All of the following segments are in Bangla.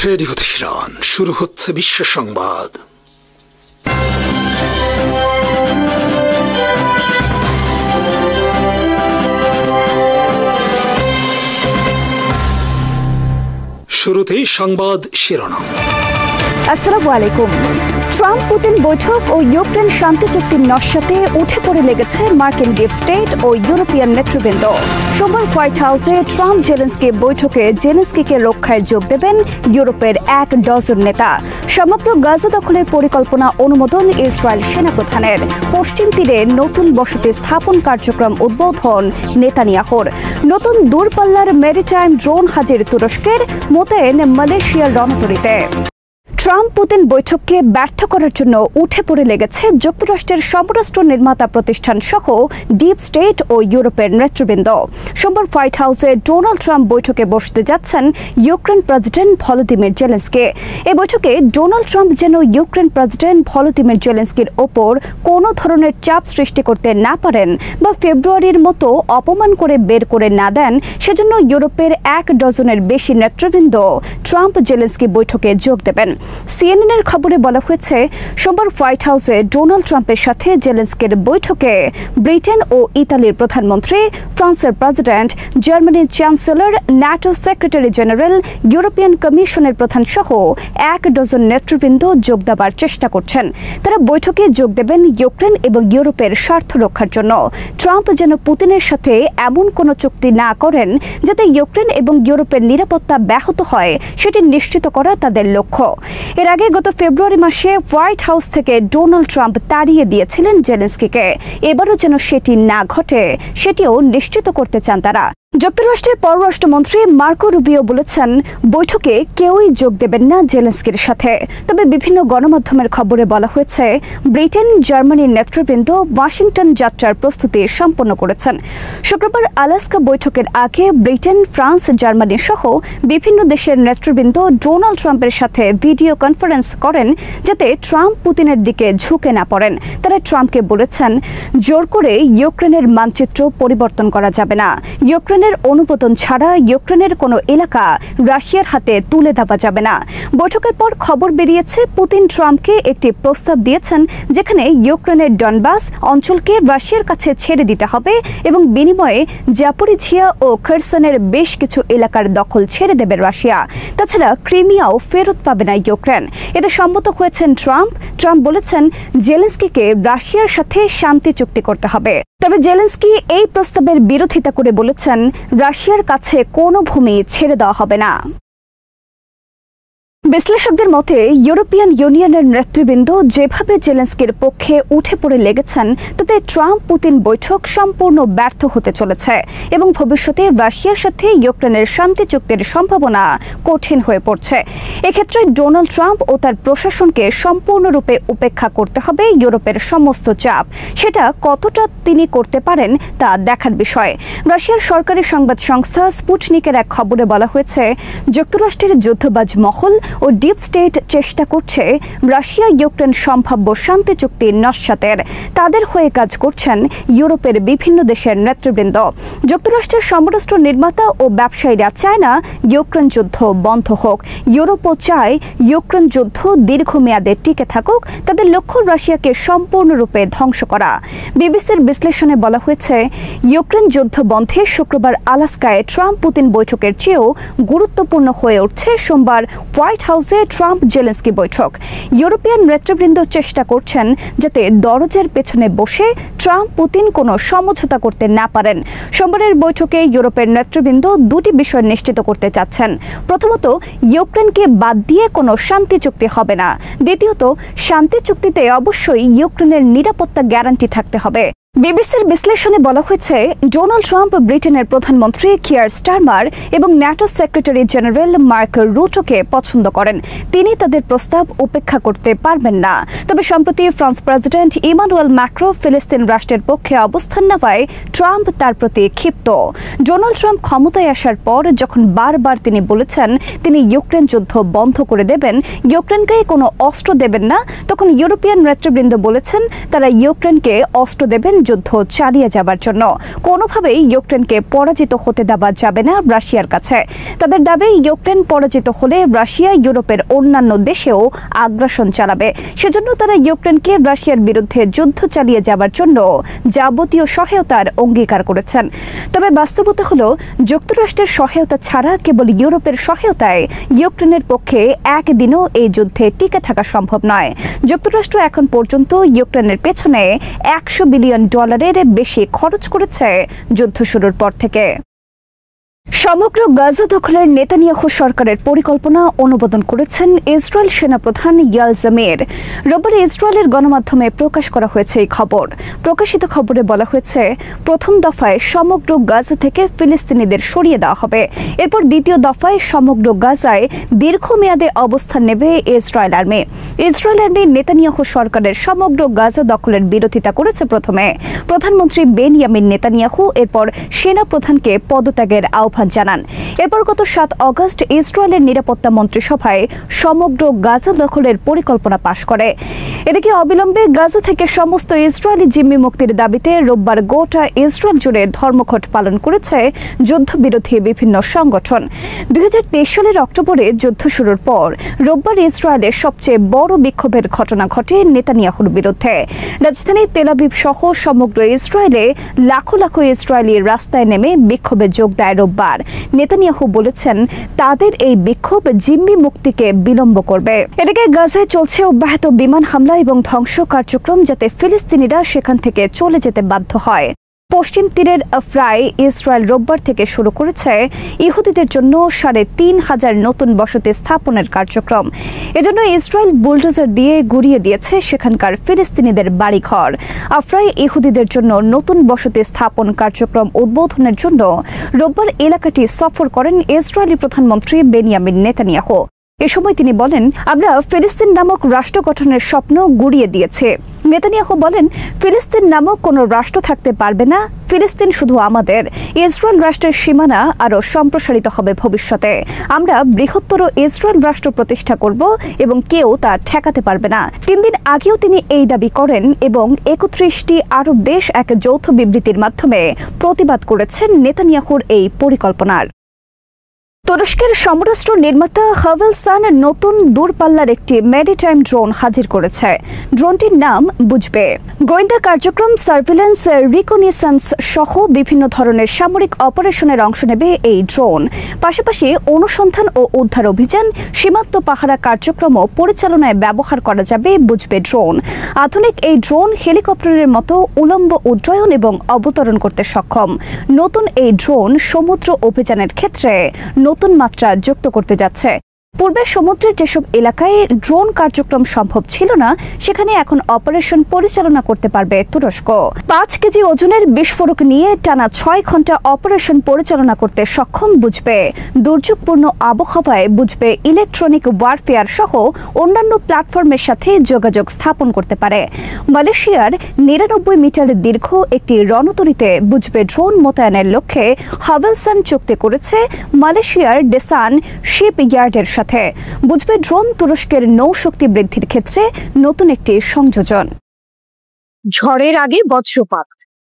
রেডিও তেহরান, শুরু হচ্ছে বিশ্ব সংবাদ। শুরুতেই সংবাদ শিরোনাম। আসসালামু আলাইকুম। ট্রাম্প পুতিন বৈঠক ও ইউক্রেন শান্তি চুক্তির নস্যাতে উঠে পড়ে লেগেছে মার্কিন ডিপ স্টেট ও ইউরোপিয়ান নেতৃবৃন্দ। সোমবার হোয়াইট হাউসে ট্রাম্প জেলেনস্কি বৈঠকে জেলেনস্কিকে রক্ষায় যোগ দেবেন ইউরোপের 1 ডজন নেতা। সমগ্র গাজা দখলের পরিকল্পনা অনুমোদন ইসরায়েল সেনাপ্রধানের। পশ্চিম তীরে নতুন বসতি স্থাপন কার্যক্রম উদ্বোধন নেতানিয়াহুর। নতুন দূরপাল্লার মেরিটাইম ড্রোন হাজির তুরস্কের, মোতায়েন মালয়েশিয়ার রণতরীতে। ট্রাম্প পুতিন বৈঠককে ব্যর্থ করার জন্য উঠে পড়ে লেগেছে যুক্তরাষ্ট্রের সমরাষ্ট্র নির্মাতা প্রতিষ্ঠান সহ ডিপ স্টেট ও ইউরোপের নেতৃবৃন্দ। সোমবার হোয়াইট হাউসে ডোনাল্ড ট্রাম্প বৈঠকে বসতে যাচ্ছেন ইউক্রেন প্রেসিডেন্ট ভলোদিমির জেলেনস্কি। এই বৈঠকে ডোনাল্ড ট্রাম্প যেন ইউক্রেন প্রেসিডেন্ট ভলোদিমির জেলেনস্কির ওপর কোনো ধরনের চাপ সৃষ্টি করতে না পারেন বা ফেব্রুয়ারির মতো অপমান করে বের করে না দেন, সেজন্য ইউরোপের 1 ডজনের বেশি নেতৃবৃন্দ ট্রাম্প জেলেনস্কি বৈঠকে যোগ দেবেন। সিএনএনের খবরে বলা হয়েছে, সোমবার হোয়াইট হাউসে ডোনাল্ড ট্রাম্পের সাথে জেলেনস্কির বৈঠকে ব্রিটেন ও ইতালির প্রধানমন্ত্রী, ফ্রান্সের প্রেসিডেন্ট, জার্মানির chancellor, NATO secretary general, European কমিশনের প্রধান সহ 1 ডজন নেতৃবৃন্দ যোগ দেওয়ার চেষ্টা করছেন। তারা বৈঠকে যোগ দেবেন ইউক্রেন এবং ইউরোপের স্বার্থ রক্ষার জন্য। ট্রাম্প যেন পুতিনের সাথে এমন কোনো চুক্তি না করেন যাতে ইউক্রেন এবং ইউরোপের নিরাপত্তা ব্যাহত হয়, সেটি নিশ্চিত করা তাদের লক্ষ্য। এর আগে গত ফেব্রুয়ারি মাসে হোয়াইট হাউস থেকে ডোনাল্ড ট্রাম্প তাড়িয়ে দিয়েছিলেন জেলেনস্কিকে। এবারও যেন সেটি না ঘটে, সেটিও নিশ্চিত করতে চান তারা। যুক্তরাষ্ট্রের পররাষ্ট্রমন্ত্রী মার্কো রুবিও বলেছেন, বৈঠকে কেউই যোগ দেবেন না জেলেনস্কির সাথে। তবে বিভিন্ন গণমাধ্যমের খবরে বলা হয়েছে, ব্রিটেন, জার্মানির নেতৃবৃন্দ ওয়াশিংটন যাত্রার প্রস্তুতি সম্পন্ন করেছেন। শুক্রবার আলাস্কা বৈঠকের আগে ব্রিটেন, ফ্রান্স, জার্মানি সহ বিভিন্ন দেশের নেতৃবৃন্দ ডোনাল্ড ট্রাম্পের সাথে ভিডিও কনফারেন্স করেন যাতে ট্রাম্প পুতিনের দিকে ঝুঁকে না পড়েন। তারা ট্রাম্পকে বলেছেন, জোর করে ইউক্রেনের মানচিত্র পরিবর্তন করা যাবে না। ইউক্রেনের অনুমোদন ছাড়া ইউক্রেনের কোনো এলাকা রাশিয়ার হাতে তুলে দেওয়া যাবে না। বৈঠকের পর খবর বেরিয়েছে, পুতিন ট্রাম্পকে একটি প্রস্তাব দিয়েছেন যেখানে ইউক্রেনের ডনবাস অঞ্চলকে রাশিয়ার কাছে ছেড়ে দিতে হবে এবং বিনিময়ে জাপোরিঝিয়া ও খারসনের বেশ কিছু এলাকার দখল ছেড়ে দেবে রাশিয়া। তাছাড়া ক্রিমিয়াও ফেরত পাবে না ইউক্রেন। এতে সম্মত হয়েছেন ট্রাম্প। ট্রাম্প বলেছেন, জেলেনস্কিকে রাশিয়ার সাথে শান্তি চুক্তি করতে হবে। তবে জেলেনস্কি এই প্রস্তাবের বিরোধিতা করে বলেছেন, রাশিয়ার কাছে কোনো ভূমি ছেড়ে দেওয়া হবে না। বিশ্লেষকদের মতে, ইউরোপিয়ান ইউনিয়নের নেতৃবৃন্দ যেভাবে জেলেনস্কির পক্ষে উঠে পড়ে লেগেছেন তাতে ট্রাম্প পুতিন বৈঠক সম্পূর্ণ ব্যর্থ হতে চলেছে এবং ভবিষ্যতে রাশিয়ার সাথে ইউক্রেনের শান্তি চুক্তির সম্ভাবনা কঠিন হয়ে পড়ছে। এক্ষেত্রে ডোনাল্ড ট্রাম্প ও তার প্রশাসনকে সম্পূর্ণরূপে উপেক্ষা করতে হবে ইউরোপের সমস্ত চাপ। সেটা কতটা তিনি করতে পারেন তা দেখার বিষয়। রাশিয়ার সরকারি সংবাদ সংস্থা স্পুটনিকের এক খবরে বলা হয়েছে, যুক্তরাষ্ট্রের যুদ্ধবাজ মহল ও ডিপ স্টেট চেষ্টা করছে রাশিয়া ইউক্রেন সম্ভাব্য শান্তি চুক্তি নস্যাতের। তাদের হয়ে কাজ করছেন ইউরোপের বিভিন্ন দেশের নেতৃবৃন্দ। যুক্তরাষ্ট্রের সমরাষ্ট্র নির্মাতা ও ব্যবসায়ীরা চায় না ইউক্রেন যুদ্ধ বন্ধ হোক। ইউরোপও চায় ইউক্রেন যুদ্ধ দীর্ঘমেয়াদে টিকে থাকুক। তাদের লক্ষ্য রাশিয়াকে সম্পূর্ণরূপে ধ্বংস করা। বিবিসির বিশ্লেষণে বলা হয়েছে, ইউক্রেন যুদ্ধ বন্ধে শুক্রবার আলাস্কায় ট্রাম্প পুতিন বৈঠকের চেয়েও গুরুত্বপূর্ণ হয়ে উঠছে সোমবার হোয়াইট হাউসে ট্রাম্প জেলেনস্কি বৈঠক। ইউরোপিয়ান নেতৃবৃন্দ চেষ্টা করছেন যাতে দরজার পেছনে বসে ট্রাম্প পুতিন কোনো সমঝোতা করতে না পারেন। সোমবারের বৈঠকে ইউরোপের নেতৃবৃন্দ দুটি বিষয় নিশ্চিত করতে চাচ্ছেন। প্রথমত, ইউক্রেনকে বাদ দিয়ে কোনো শান্তি চুক্তি হবে না। দ্বিতীয়ত, শান্তি চুক্তিতে অবশ্যই ইউক্রেনের নিরাপত্তা গ্যারান্টি থাকতে হবে। বিবিসির বিশ্লেষণে বলা হয়েছে, ডোনাল্ড ট্রাম্প ব্রিটেনের প্রধানমন্ত্রী কিয়ার স্টারমার এবং ন্যাটো সেক্রেটারি জেনারেল মার্ক রুটোকে পছন্দ করেন। তিনি তাদের প্রস্তাব উপেক্ষা করতে পারবেন না। তবে সম্প্রতি ফ্রান্স প্রেসিডেন্ট ইমানুয়েল ম্যাক্রো ফিলিস্তিন রাষ্ট্রের পক্ষে অবস্থান নেওয়ায় ট্রাম্প তার প্রতি ক্ষিপ্ত। ডোনাল্ড ট্রাম্প ক্ষমতায় আসার পর যখন বারবার তিনি বলেছেন তিনি ইউক্রেন যুদ্ধ বন্ধ করে দেবেন, ইউক্রেনকে কোনো অস্ত্র দেবেন না, তখন ইউরোপিয়ান নেতৃবৃন্দ বলেছেন তারা ইউক্রেনকে অস্ত্র দেবেন যুদ্ধ চালিয়ে যাবার জন্য। কোনোভাবেই ইউক্রেনকে পরাজিত হতে দেওয়া যাবে না রাশিয়ার কাছে। তাদের দাবি ইউক্রেন পরাজিত হলে রাশিয়া ইউরোপের অন্যান্য দেশেও আগ্রাসন চালাবে। সেজন্য তারা ইউক্রেনকে রাশিয়ার বিরুদ্ধে যুদ্ধ চালিয়ে যাবার জন্য যাবতীয় সহায়তার অঙ্গীকার করেছেন। তবে বাস্তবতা হলো যুক্তরাষ্ট্রের সহায়তা ছাড়া কেবল ইউরোপের সহায়তায় ইউক্রেনের পক্ষে একদিনও এই যুদ্ধে টিকে থাকা সম্ভব নয়। যুক্তরাষ্ট্র এখন পর্যন্ত ইউক্রেনের পেছনে $100 বিলিয়ন বেশি খরচ করেছে যুদ্ধ শুরুর পর থেকে। সমগ্র গাজা দখলের নেতানিয়াহু সরকারের পরিকল্পনা অনুমোদন করেছেন ইসরায়েল সেনাপ্রধান ইয়াল জামির। রোববার ইসরায়েলের গণমাধ্যমে প্রকাশ করা হয়েছে এই খবর। প্রকাশিত খবরে বলা হয়েছে প্রথম দফায় সমগ্র গাজা থেকে ফিলিস্তিনিদের সরিয়ে দেওয়া হবে। এরপর দ্বিতীয় দফায় সমগ্র গাজায় দীর্ঘমেয়াদে অবস্থান নেবে Israel army. Israel army Netanyahu সরকারের সমগ্র গাজা দখলের বিরোধিতা করেছে প্রথমে। প্রধানমন্ত্রী বেনিয়ামিন নেতানিয়াহু এরপর সেনাপ্রধানকে পদত্যাগের আহ্বান জানান। এরপর গত 7 আগস্ট ইসরায়েলের নিরাপত্তা মন্ত্রিসভায় সমগ্র গাজা দখলের পরিকল্পনা পাশ করে। এদিকে অবিলম্বে গাজা থেকে সমস্ত ইসরায়েলি জিম্মি মুক্তির দাবিতে রোববার গোটা ইসরায়েল জুড়ে ধর্মঘট পালন করেছে যুদ্ধবিরোধী বিভিন্ন সংগঠন। 2023 সালের অক্টোবরে যুদ্ধ শুরুর পর রোববার ইসরায়েলের সবচেয়ে বড় বিক্ষোভের ঘটনা ঘটে নেতানিয়াহুর বিরুদ্ধে। রাজধানী তেল আবিব সহ সমগ্র ইসরায়েলে লাখো লাখো ইসরায়েলি রাস্তায় নেমে বিক্ষোভে যোগ দেয় রোববার। নেতানিয়াহু বলেছেন তাদের এই বিক্ষোভ জিম্মি মুক্তিকে বিলম্ব করবে। এদিকে গাজায় চলছে অব্যাহত বিমান হামলা এবং ধ্বংস কার্যক্রম যাতে ফিলিস্তিনিরা সেখান থেকে চলে যেতে বাধ্য হয়। পশ্চিম তীরের আফরায় ইসরায়েল রোববার থেকে শুরু করেছে ইহুদিদের জন্য 3,500 নতুন বসতি স্থাপনের কার্যক্রম। এজন্য ইসরায়েল বুলডোজার দিয়ে গুড়িয়ে দিয়েছে সেখানকার ফিলিস্তিনিদের বাড়িঘর। আফরায় ইহুদিদের জন্য নতুন বসতি স্থাপন কার্যক্রম উদ্বোধনের জন্য রোববার এলাকাটি সফর করেন ইসরায়েলি প্রধানমন্ত্রী বেনিয়ামিন নেতানিয়াহু। এ সময় তিনি বলেন, আমরা ফিলিস্তিন নামক রাষ্ট্র গঠনের স্বপ্ন গুড়িয়ে দিয়েছে। নেতানিয়াহু বলেন, ফিলিস্তিন নামক কোনো রাষ্ট্র থাকতে পারবে না, ফিলিস্তিন শুধু আমাদের। ইসরায়েল রাষ্ট্রের সীমানা আরও সম্প্রসারিত হবে ভবিষ্যতে। আমরা বৃহত্তর ইসরায়েল রাষ্ট্র প্রতিষ্ঠা করব এবং কেউ তা ঠেকাতে পারবে না। 3 দিন আগেও তিনি এই দাবি করেন এবং 31টি আরব দেশ এক যৌথ বিবৃতির মাধ্যমে প্রতিবাদ করেছেন নেতানিয়াহুর এই পরিকল্পনার। তুরস্কের সমরাস্ত্র নির্মাতা হাভেলসান নতুন দূরপাল্লার একটি মেরিটাইম ড্রোন হাজির করেছে। ড্রোনটির নাম বুঝবে। গোয়েন্দা কার্যক্রম, সার্ভিলেন্স, রিকনেসান্স সহ বিভিন্ন ধরনের সামরিক অপারেশনের অংশ নেবে এই ড্রোন। পাশাপাশি অনুসন্ধান ও উদ্ধার অভিযান, সীমান্ত পাহারা কার্যক্রমও পরিচালনায় ব্যবহার করা যাবে বুঝবে ড্রোন। আধুনিক এই ড্রোন হেলিকপ্টারের মতো উলম্ব উড্ডয়ন এবং অবতরণ করতে সক্ষম। নতুন এই ড্রোন সমুদ্র অভিযানের ক্ষেত্রে নতুন মাত্রা যুক্ত করতে যাচ্ছে। পূর্বে সমুদ্রের যেসব এলাকায় ড্রোন কার্যক্রম সম্ভব ছিল না, সেখানে এখন অপারেশন পরিচালনা করতে পারবে তুরস্ক। 5 কেজি ওজনের বিস্ফোরক নিয়ে টানা 6 ঘন্টা অপারেশন পরিচালনা করতে সক্ষম বুঝবে। দুর্যোগপূর্ণ আবহাওয়ায় বুঝবে ইলেকট্রনিক ওয়ারফেয়ার সহ অন্যান্য প্ল্যাটফর্মের সাথে যোগাযোগ স্থাপন করতে পারে। মালয়েশিয়ার 99 মিটার দীর্ঘ একটি রণতরীতে বুঝবে ড্রোন মোতায়েনের লক্ষ্যে হাভেলসান চুক্তি করেছে মালয়েশিয়ার ডেসান শিপ ইয়ার্ডের সাথে। বুঝবে ড্রোন তুরস্কের নৌশক্তি বৃদ্ধির ক্ষেত্রে নতুন একটি সংযোজন। ঝড়ের আগে বজ্রপাত,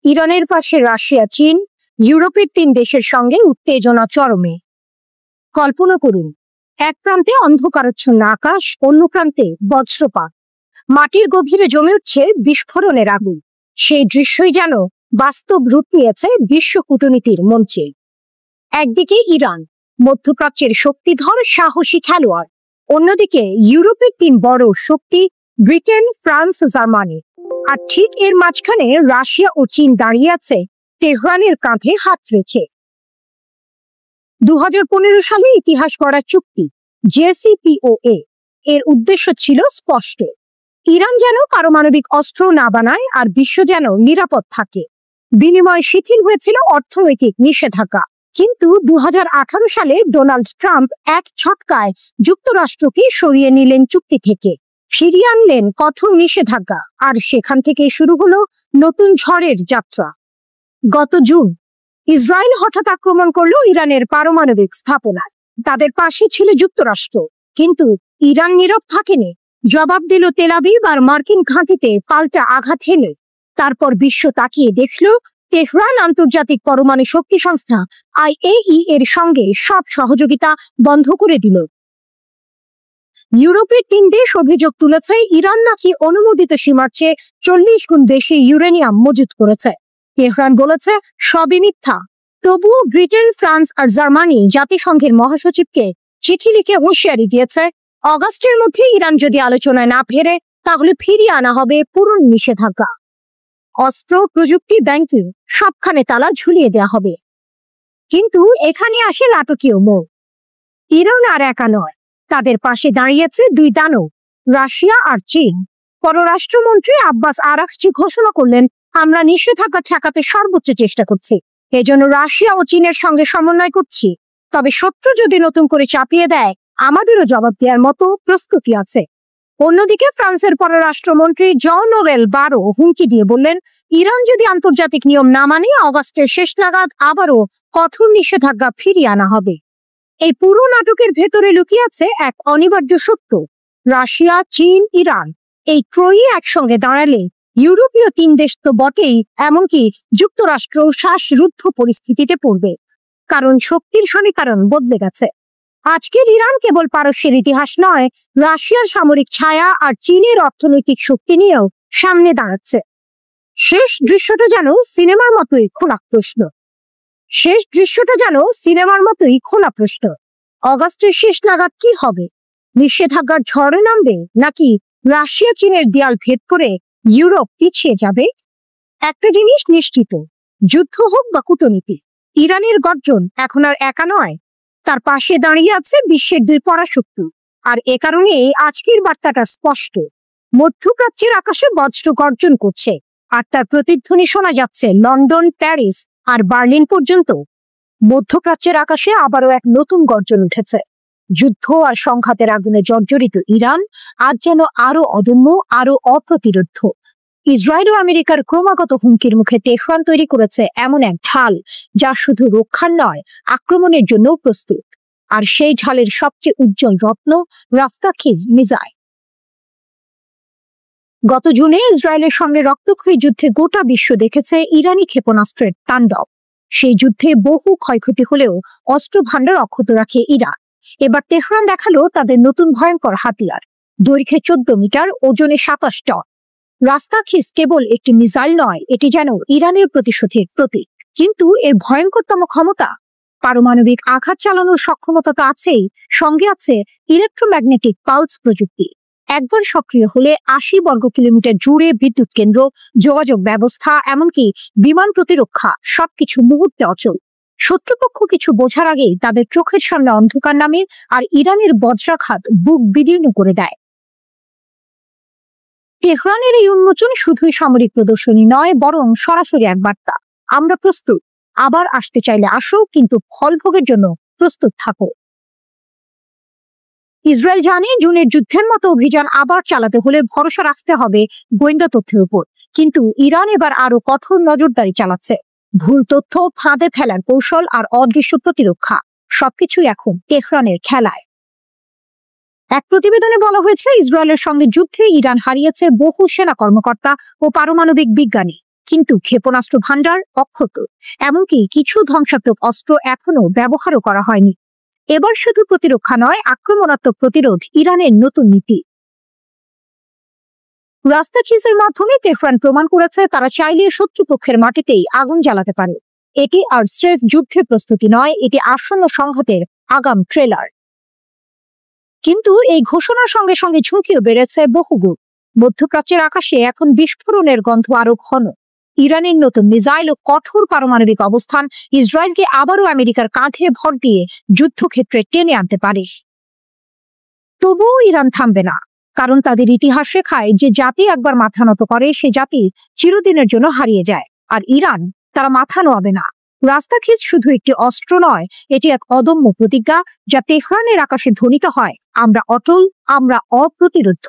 ইরানের পাশে রাশিয়া, চীন, ইউরোপের 3 দেশের সঙ্গে উত্তেজনা চরমে। কল্পনা করুন, এক প্রান্তে অন্ধকারাচ্ছন্ন আকাশ, অন্য প্রান্তে বজ্রপাত। মাটির গভীরে জমে উঠছে বিস্ফোরণের আগুন। সেই দৃশ্যই যেন বাস্তব রূপ নিয়েছে বিশ্ব কূটনীতির মঞ্চে। একদিকে ইরান, মধ্যপ্রাচ্যের শক্তিধর সাহসী খেলোয়াড়, অন্যদিকে ইউরোপের 3 বড় শক্তি ব্রিটেন, ফ্রান্স, জার্মানি। আর ঠিক এর মাঝখানে রাশিয়া ও চীন দাঁড়িয়ে আছে তেহরানের কাঁধে হাত রেখে। 2015 সালে ইতিহাস গড়া চুক্তি JCPOA এর উদ্দেশ্য ছিল স্পষ্ট। ইরান যেন পারমাণবিক অস্ত্র না বানায় আর বিশ্ব যেন নিরাপদ থাকে। বিনিময় শিথিল হয়েছিল অর্থনৈতিক নিষেধাজ্ঞা। কিন্তু 2018 সালে ডোনাল্ড ট্রাম্প এক ছটকায় যুক্তরাষ্ট্রকে সরিয়ে নিলেন চুক্তি থেকে, ফিরিয়ে আনলেন কঠোর নিষেধাজ্ঞা। আর সেখান থেকে শুরু হলো নতুন ঝড়ের যাত্রা। গত জুন ইসরায়েল হঠাৎ আক্রমণ করলো ইরানের পারমাণবিক স্থাপনায়। তাদের পাশে ছিল যুক্তরাষ্ট্র, কিন্তু ইরান নীরব থাকেনি। জবাব দিল তেল আবিব আর মার্কিন ঘাঁটিতে পাল্টা আঘাত হেলে। তারপর বিশ্ব তাকিয়ে দেখল তেহরান আন্তর্জাতিক পরমাণু শক্তি সংস্থা IAEA এর সঙ্গে সব সহযোগিতা বন্ধ করে দিল। ইউরোপের 3 দেশ অভিযোগ তুলেছে ইরান নাকি অনুমোদিত সীমার চেয়ে 40 গুণ বেশি ইউরেনিয়াম মজুত করেছে। তেহরান বলেছে সবই মিথ্যা। তবুও ব্রিটেন, ফ্রান্স আর জার্মানি জাতিসংঘের মহাসচিবকে চিঠি লিখে হুঁশিয়ারি দিয়েছে, অগাস্টের মধ্যে ইরান যদি আলোচনায় না ফেরে তাহলে ফিরিয়ে আনা হবে পুরো নিষেধাজ্ঞা। অস্ত্র, প্রযুক্তি, ব্যাংকিং সবখানে তালা ঝুলিয়ে দেওয়া হবে। কিন্তু এখানে আসে নাটকীয় মোড়। ইরান আর একা নয়, তাদের পাশে দাঁড়িয়েছে 2 দানব, রাশিয়া আর চীন। পররাষ্ট্রমন্ত্রী আব্বাস আরাকচি ঘোষণা করলেন, আমরা নিষেধাজ্ঞা ঠেকাতে সর্বোচ্চ চেষ্টা করছি, এজন্য রাশিয়া ও চীনের সঙ্গে সমন্বয় করছি। তবে শত্রু যদি নতুন করে চাপিয়ে দেয়, আমাদেরও জবাব দেওয়ার মতো প্রস্তুতি আছে। অন্যদিকে ফ্রান্সের পররাষ্ট্রমন্ত্রী জন-নোবেল বারো হুমকি দিয়ে বললেন, ইরান যদি আন্তর্জাতিক নিয়ম না মানে অগাস্টের শেষ নাগাদ আবারও কঠোর নিষেধাজ্ঞা ফিরিয়ে আনা হবে। এই পুরো নাটকের ভেতরে লুকিয়ে আছে এক অনিবার্য সত্য। রাশিয়া, চীন, ইরান এই ত্রয়ী একসঙ্গে দাঁড়ালে ইউরোপীয় 3 দেশ তো বটেই, এমনকি যুক্তরাষ্ট্র শ্বাসরুদ্ধ পরিস্থিতিতে পড়বে। কারণ শক্তির সমীকরণ বদলে গেছে। আজকের ইরান কেবল পারস্যের ইতিহাস নয়, রাশিয়ার সামরিক ছায়া আর চীনের অর্থনৈতিক শক্তি নিয়েও সামনে দাঁড়াচ্ছে। শেষ দৃশ্যটা যেন সিনেমার মতোই খোলা প্রশ্ন। অগাস্টের শেষ নাগাদ কি হবে? নিষেধাজ্ঞার ঝড়ে নামবে, নাকি রাশিয়া চীনের দেয়াল ভেদ করে ইউরোপ পিছিয়ে যাবে? একটা জিনিস নিশ্চিত, যুদ্ধ হোক বা কূটনীতি, ইরানের গর্জন এখন আর একা নয়, তার পাশে দাঁড়িয়ে আছে বিশ্বের 2 পরাশক্তি। আর এ কারণে আজকের বার্তাটা স্পষ্ট। মধ্যপ্রাচ্যের আকাশে বজ্র গর্জন করছে, আর তার প্রতিধ্বনি শোনা যাচ্ছে লন্ডন, প্যারিস আর বার্লিন পর্যন্ত। মধ্যপ্রাচ্যের আকাশে আবারও এক নতুন গর্জন উঠেছে। যুদ্ধ আর সংঘাতের আগুনে জর্জরিত ইরান আজ যেন আরো অদম্য, আরো অপ্রতিরোধ্য। ইসরায়েল ও আমেরিকার ক্রমাগত হুমকির মুখে তেহরান তৈরি করেছে এমন এক ঢাল, যা শুধু রক্ষার নয়, আক্রমণের জন্য প্রস্তুত। আর সেই ঢালের সবচেয়ে উজ্জ্বল রত্ন রাস্তাখিজ মিসাইল। গত জুনে ইসরায়েলের সঙ্গে রক্তক্ষয়ী যুদ্ধে গোটা বিশ্ব দেখেছে ইরানি ক্ষেপণাস্ত্রের তাণ্ডব। সেই যুদ্ধে বহু ক্ষয়ক্ষতি হলেও অস্ত্র ভাণ্ডার অক্ষত রাখে ইরান। এবার তেহরান দেখালো তাদের নতুন ভয়ঙ্কর হাতিয়ার। দৈর্ঘ্যে 14 মিটার, ওজনে 27 টন। রাস্তাখিজ কেবল একটি মিসাইল নয়, এটি যেন ইরানের প্রতিশোধের প্রতীক। কিন্তু এর ভয়ঙ্করতম ক্ষমতা, পারমাণবিক আঘাত চালানোর সক্ষমতা তো আছেই, সঙ্গে আছে ইলেকট্রোম্যাগনেটিক পালস প্রযুক্তি। একবার সক্রিয় হলে 80 বর্গ কিলোমিটার জুড়ে বিদ্যুৎ কেন্দ্র, যোগাযোগ ব্যবস্থা, এমনকি বিমান প্রতিরক্ষা সবকিছু মুহূর্তে অচল। শত্রুপক্ষ কিছু বোঝার আগেই তাদের চোখের সামনে অন্ধকার নামে, আর ইরানের বজ্রাঘাত বুক বিদীর্ণ করে দেয়। তেহরানের এই উন্মোচন শুধুই সামরিক প্রদর্শনী নয়, বরং সরাসরি এক বার্তা, আমরা প্রস্তুত। আবার আসতে চাইলে আসো, কিন্তু ফলভোগের জন্য প্রস্তুত থাকো। ইসরায়েল জানে জুনের যুদ্ধের মতো অভিযান আবার চালাতে হলে ভরসা রাখতে হবে গোয়েন্দা তথ্যের উপর। কিন্তু ইরান এবার আরো কঠোর নজরদারি চালাচ্ছে। ভুল তথ্য, ফাঁদে ফেলার কৌশল আর অদৃশ্য প্রতিরক্ষা সবকিছুই এখন তেহরানের খেলায়। এক প্রতিবেদনে বলা হয়েছে, ইসরায়েলের সঙ্গে যুদ্ধে ইরান হারিয়েছে বহু সেনা কর্মকর্তা ও পারমাণবিক বিজ্ঞানী, কিন্তু ক্ষেপণাস্ত্র ভাণ্ডার অক্ষত। এমনকি কিছু ধ্বংসাত্মক অস্ত্র এখনো ব্যবহারও করা হয়নি। এবার শুধু প্রতিরক্ষা নয়, আক্রমণাত্মক প্রতিরোধ ইরানের নতুন নীতি। রাস্তাখিজের মাধ্যমে তেহরান প্রমাণ করেছে তারা চাইলে শত্রুপক্ষের মাটিতেই আগুন জ্বালাতে পারে। এটি আর স্রেফ যুদ্ধের প্রস্তুতি নয়, এটি আসন্ন সংঘাতের আগাম ট্রেলার। কিন্তু এই ঘোষণার সঙ্গে সঙ্গে ঝুঁকিও বেড়েছে বহুগুণ। মধ্যপ্রাচ্যের আকাশে এখন বিস্ফোরণের গন্ধ আরো ঘন। ইরানের নতুন মিসাইল ও কঠোর পারমাণবিক অবস্থান ইসরায়েলকে আবারও আমেরিকার কাঁধে ভর দিয়ে যুদ্ধক্ষেত্রে টেনে আনতে পারে। তবুও ইরান থামবে না, কারণ তাদের ইতিহাস শেখায় যে জাতি একবার মাথা নত করে সে জাতি চিরদিনের জন্য হারিয়ে যায়। আর ইরান, তারা মাথা নোয়াবে না। রাস্তাখিজ শুধু একটি অস্ত্র নয়, এটি এক অদম্য প্রতিজ্ঞা, যা তেহরানের আকাশে ধ্বনিত হয়, আমরা অটল, আমরা অপ্রতিরোধ্য।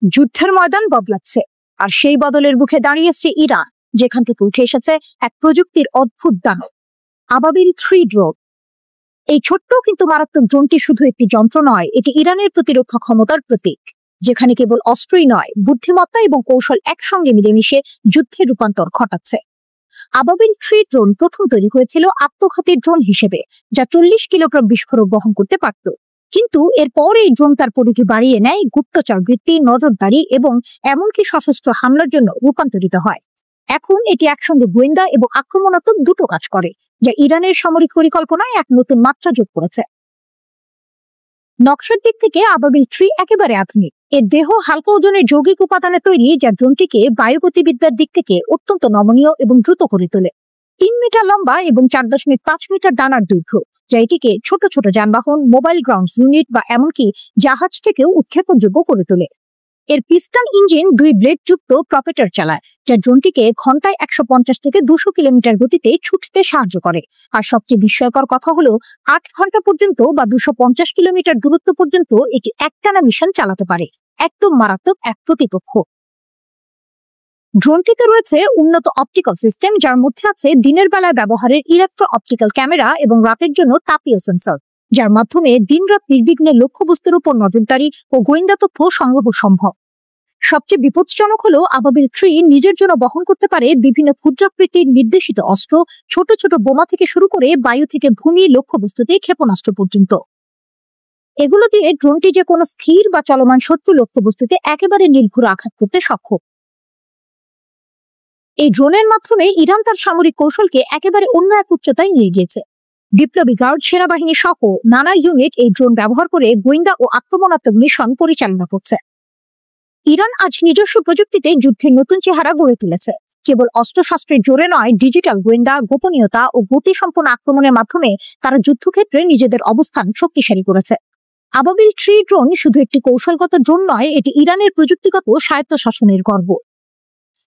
যুদ্ধের ময়দান বদলাচ্ছে, আর সেই বদলের মুখে দাঁড়িয়েছে ইরান, যেখান থেকে উঠে এসেছে এক প্রযুক্তির অদ্ভুত দানব, আবাবিল 3 ড্রোন। এই ছোট্ট কিন্তু মারাত্মক ড্রোনটি শুধু একটি যন্ত্র নয়, এটি ইরানের প্রতিরক্ষা ক্ষমতার প্রতীক, যেখানে কেবল অস্ত্রই নয়, বুদ্ধিমত্তা এবং কৌশল একসঙ্গে মিলেমিশে যুদ্ধের রূপান্তর ঘটাচ্ছে। আবাবিল 3 ড্রোন প্রথম তৈরি হয়েছিল আত্মঘাতী ড্রোন হিসেবে, যা 40 কিলোগ্রাম বিস্ফোরক বহন করতে পারত। কিন্তু এরপর এই ড্রোন তার পরিধি বাড়িয়ে নেয়, গুপ্তচর বৃত্তি, নজরদারি এবং এমনকি সশস্ত্র হামলার জন্য রূপান্তরিত হয়। এখন এটি একসঙ্গে গোয়েন্দা এবং আক্রমণাত্মক দুটো কাজ করে, যা ইরানের সামরিক পরিকল্পনায় এক নতুন মাত্রা যোগ করেছে। নকশার দিক থেকে আবাবিল 3 একেবারে আধুনিক। এর দেহ হালকা ওজনের যৌগিক উপাদানে তৈরি, যা ড্রোনটিকে বায়ুগতিবিদ্যার দিক থেকে অত্যন্ত নমনীয় এবং দ্রুত করে তোলে। 3 মিটার লম্বা এবং 4.5 মিটার ডানার দৈর্ঘ্য, যা এটিকে ছোট ছোট যানবাহন, মোবাইল গ্রাউন্ড ইউনিট বা এমনকি জাহাজ থেকেও উৎক্ষেপণযোগ্য করে তোলে। এর পিস্টন ইঞ্জিন 2 ব্লেড যুক্ত প্রপেটর চালায়, যা ড্রোনটিকে ঘন্টায় 150 থেকে 200 কিলোমিটার গতিতে ছুটতে সাহায্য করে। আর সবচেয়ে বিস্ময়কর কথা হলো 8 ঘন্টা পর্যন্ত বা 250 কিলোমিটার দূরত্ব পর্যন্ত এটি একটানা মিশন চালাতে পারে। একদম মারাত্মক এক প্রতিপক্ষ। ড্রোনটিতে রয়েছে উন্নত অপটিক্যাল সিস্টেম, যার মধ্যে আছে দিনের বেলায় ব্যবহারের ইলেকট্রো অপটিক্যাল ক্যামেরা এবং রাতের জন্য তাপীয় সেন্সর, যার মাধ্যমে দিনরাত নির্বিঘ্নে লক্ষ্যবস্তুর উপর নজরদারি ও গোয়েন্দা তথ্য সংগ্রহ সম্ভব। সবচেয়ে বিপজ্জনক হলো আবাবিল 3 নিজের জন্য বহন করতে পারে বিভিন্ন ক্ষুদ্রাকৃতির নির্দেশিত অস্ত্র, ছোট ছোট বোমা থেকে শুরু করে বায়ু থেকে ভূমি লক্ষ্যবস্তুতে ক্ষেপণাস্ত্র পর্যন্ত। এগুলো দিয়ে ড্রোনটি যে কোনো স্থির বা চলমান শত্রু লক্ষ্যবস্তুতে একেবারে নির্ভুল আঘাত করতে সক্ষম। এই ড্রোনের মাধ্যমে ইরান তার সামরিক কৌশলকে একেবারে অন্য এক উচ্চতায় নিয়ে গিয়েছে। বিপ্লবী গার্ড, সেনাবাহিনী সহ নানা ইউনিট এই ড্রোন ব্যবহার করে গোয়েন্দা ও আক্রমণাত্মক মিশন পরিচালনা করছে। ইরান আজ নিজস্ব প্রযুক্তিতে যুদ্ধের নতুন চেহারা গড়ে তুলেছে। কেবল অস্ত্রশস্ত্রের জোরে নয়, ডিজিটাল গোয়েন্দা, গোপনীয়তা ও গতিসম্পন্ন আক্রমণের মাধ্যমে তারা যুদ্ধক্ষেত্রে নিজেদের অবস্থান শক্তিশালী করেছে। আবাবিল 3 ড্রোন শুধু একটি কৌশলগত ড্রোন নয়, এটি ইরানের প্রযুক্তিগত স্বায়ত্তশাসনের গর্ব।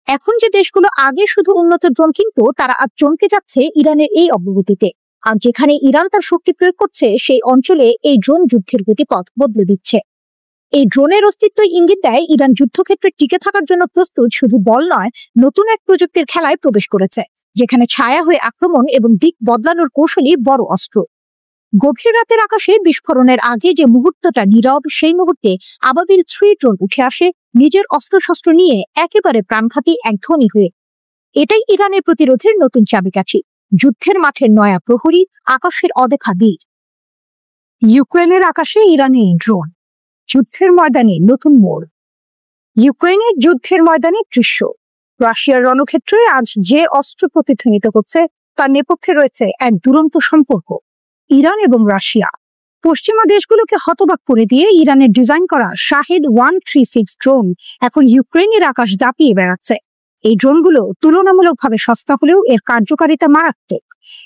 এখন যে দেশগুলো আগে শুধু উন্নত ড্রোন কিনত, তারা আজ চমকে যাচ্ছে ইরানের এই অগ্রগতিতে। আর যেখানে ইরান তার শক্তি প্রয়োগ করছে, সেই অঞ্চলে এই ড্রোন যুদ্ধের গতিপথ বদলে দিচ্ছে। এই ড্রোনের অস্তিত্ব ইঙ্গিত দেয় ইরান যুদ্ধক্ষেত্রে টিকে থাকার জন্য প্রস্তুত, শুধু বল নয়, নতুন এক প্রযুক্তির খেলায় প্রবেশ করেছে, যেখানে ছায়া হয়ে আক্রমণ এবং দিক বদলানোর কৌশলই বড় অস্ত্র। গভীর রাতের আকাশে বিস্ফোরণের আগে যে মুহূর্তটা নীরব, সেই মুহূর্তে আবাবিল 3 ড্রোন উঠে আসে নিজের অস্ত্রশস্ত্র নিয়ে, একেবারে প্রাণঘাতী এক ধ্বনি হয়ে। এটাই ইরানের প্রতিরোধের নতুন চাবিকাঠি, যুদ্ধের মাঠের নয়া প্রহরী, আকাশের অদেখা তীর। ইউক্রেনের আকাশে ইরানি ড্রোন, যুদ্ধের ময়দানে নতুন মোড়। ইউক্রেনের যুদ্ধের ময়দানে দৃশ্য। রাশিয়ার রণক্ষেত্রে আজ যে অস্ত্র প্রতিধ্বনিত হচ্ছে, তার নেপথ্যে রয়েছে এক দুরন্ত সম্পর্ক, ইরান এবং রাশিয়া। পশ্চিমা দেশগুলোকে হতবাক করে দিয়ে ইরানের ডিজাইন করা শাহেদ 136 ড্রোন এখন ইউক্রেনের আকাশ দাপিয়ে বেড়াচ্ছে। এই ড্রোনগুলো তুলনামূলকভাবে সস্তা হলেও এর কার্যকারিতা মারাত্মক।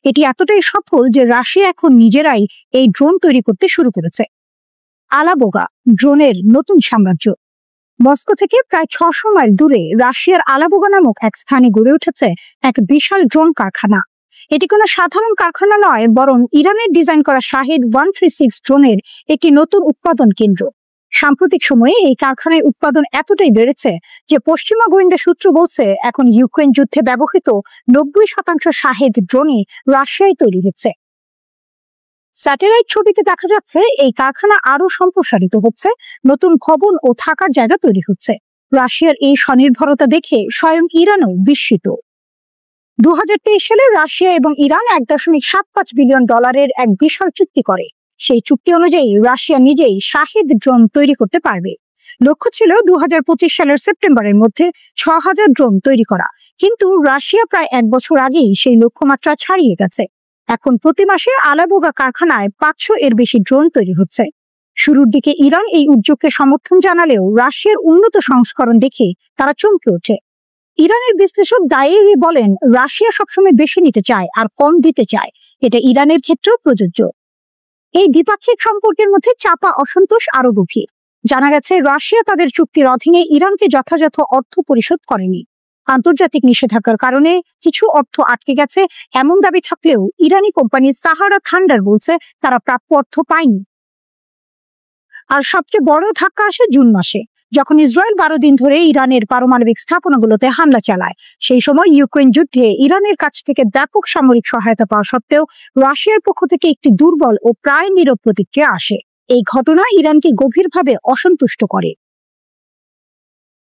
এটি এতটাই সফল যে রাশিয়া এখন নিজেরাই এই ড্রোন তৈরি করতে শুরু করেছে। আলাবোগা ড্রোনের নতুন সাম্রাজ্য। মস্কো থেকে প্রায় 600 মাইল দূরে রাশিয়ার আলাবোগা নামক এক স্থানে গড়ে উঠেছে এক বিশাল ড্রোন কারখানা। এটি কোনো সাধারণ কারখানা নয়, বরং ইরানের ডিজাইন করা শাহেদ 136 ড্রোনের একটি নতুন উৎপাদন কেন্দ্র। সাম্প্রতিক সময়ে এই কারখানায় উৎপাদন এতটাই বেড়েছে যে পশ্চিমা গোয়েন্দা সূত্র বলছে এখন ইউক্রেন যুদ্ধে ব্যবহৃত 90% শাহেদ ড্রোনই রাশিয়ায় তৈরি হচ্ছে। স্যাটেলাইট ছবিতে দেখা যাচ্ছে এই কারখানা আরো সম্প্রসারিত হচ্ছে, নতুন ভবন ও থাকার জায়গা তৈরি হচ্ছে। রাশিয়ার এই স্বনির্ভরতা দেখে স্বয়ং ইরানও বিস্মিত। 2023 সালে রাশিয়া এবং ইরান $1.75 বিলিয়ন এক বিশাল চুক্তি করে। সেই চুক্তি অনুযায়ী রাশিয়া নিজেই শাহেদ ড্রোন তৈরি করতে পারবে। লক্ষ্য ছিল 2025 সালের সেপ্টেম্বরের মধ্যে 6000 ড্রোন তৈরি করা, কিন্তু রাশিয়া প্রায় 1 বছর আগেই সেই লক্ষ্যমাত্রা ছাড়িয়ে গেছে। এখন প্রতি মাসে আলাবোগা কারখানায় 500 এর বেশি ড্রোন তৈরি হচ্ছে। শুরুর দিকে ইরান এই উদ্যোগকে সমর্থন জানালেও রাশিয়ার উন্নত সংস্করণ দেখে তারা চমকে ওঠে। ইরানের বিশ্লেষক দায়েরি বলেন, রাশিয়া সবসময় বেশি নিতে চায় আর কম দিতে চায়, এটা ইরানের ক্ষেত্রেও প্রযোজ্য। এই দ্বিপাক্ষিক সম্পর্কের মধ্যে চাপা অসন্তোষ আরো গভীর। জানা গেছে রাশিয়া তাদের চুক্তির অধীনে ইরানকে যথাযথ অর্থ পরিশোধ করেনি। আন্তর্জাতিক নিষেধাজ্ঞার কারণে কিছু অর্থ আটকে গেছে এমন দাবি থাকলেও ইরানি কোম্পানি সাহারা থান্ডার বলছে তারা প্রাপ্য অর্থ পায়নি। আর সবচেয়ে বড় ধাক্কা আসে জুন মাসে। যখন ইসরায়েল 12 দিন ধরে ইরানের পারমাণবিক স্থাপনাগুলোতে হামলা চালায়। সেই সময় ইউক্রেন যুদ্ধে ইরানের কাছ থেকে ব্যাপক সামরিক সহায়তা পাওয়া সত্ত্বেও রাশিয়ার পক্ষ থেকে একটি দুর্বল ও প্রায় নীরব প্রতিক্রিয়া আসে। এই ঘটনা ইরানকে গভীরভাবে অসন্তুষ্ট করে।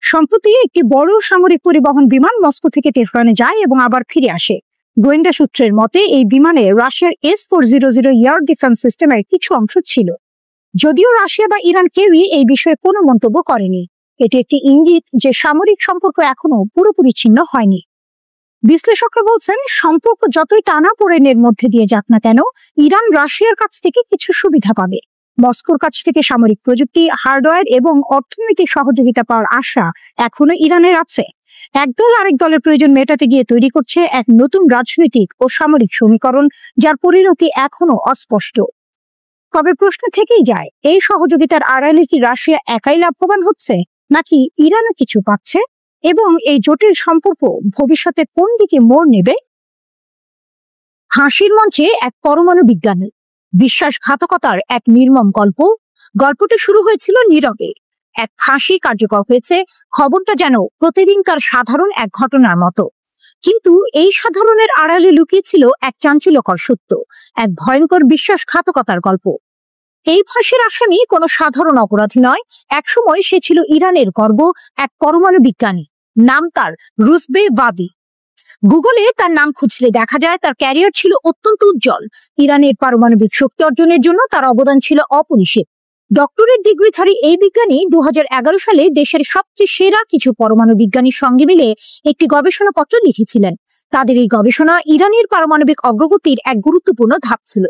সম্প্রতি একটি বড় সামরিক পরিবহন বিমান মস্কো থেকে তেহরানে যায় এবং আবার ফিরে আসে। গোয়েন্দা সূত্রের মতে এই বিমানে রাশিয়ার S-400 এয়ার ডিফেন্স সিস্টেমের কিছু অংশ ছিল। যদিও রাশিয়া বা ইরান কেউই এই বিষয়ে কোনো মন্তব্য করেনি। এটি একটি ইঙ্গিত যে সামরিক সম্পর্ক এখনো পুরোপুরি ছিন্ন হয়নি। বিশ্লেষকরা বলছেন, সম্পর্ক যতই টানাপোড়েনের মধ্যে দিয়ে যাক না কেন, ইরান রাশিয়ার কাছ থেকে কিছু সুবিধা পাবে। মস্কোর কাছ থেকে সামরিক প্রযুক্তি, হার্ডওয়্যার এবং অর্থনৈতিক সহযোগিতা পাওয়ার আশা এখনো ইরানের আছে। একদল আরেক দলের প্রয়োজন মেটাতে গিয়ে তৈরি করছে এক নতুন রাজনৈতিক ও সামরিক সমীকরণ, যার পরিণতি এখনো অস্পষ্ট। তবে প্রশ্ন থেকেই যায়, এই সহযোগিতার আড়ালে কি রাশিয়া একাই লাভবান হচ্ছে, নাকি ইরানও কিছু পাচ্ছে? এবং এই জটিল সম্পর্ক ভবিষ্যতে কোন দিকে মোড় নেবে? হাসির মঞ্চে এক পরমাণু বিজ্ঞানী, বিশ্বাসঘাতকতার এক নির্মম গল্প। গল্পটা শুরু হয়েছিল নীরবে। এক ফাঁসি কার্যকর হয়েছে, খবরটা যেন প্রতিদিনকার সাধারণ এক ঘটনার মতো। কিন্তু এই সাধারণের আড়ালে লুকিয়েছিল এক চাঞ্চল্যকর সত্য, এক ভয়ঙ্কর বিশ্বাসঘাতকতার গল্প। এই ফাঁসির আসামি কোনো সাধারণ অপরাধী নয়। একসময় সে ছিল ইরানের গর্ব, এক পরমাণু বিজ্ঞানী। নাম তার রুজবে ভাদি। গুগলে তার নাম খুঁজলে দেখা যায় তার ক্যারিয়ার ছিল অত্যন্ত উজ্জ্বল। ইরানের পারমাণবিক শক্তি অর্জনের জন্য তার অবদান ছিল অপরিসীম। ডক্টরেট ডিগ্রিধারী এই বিজ্ঞানী 2011 সালে দেশের সবচেয়ে সেরা কিছু পরমাণু বিজ্ঞানীর সঙ্গে মিলে একটি গবেষণাপত্র লিখেছিলেন। তাদের এই গবেষণা ইরানের পারমাণবিক অগ্রগতির এক গুরুত্বপূর্ণ ধাপ ছিল।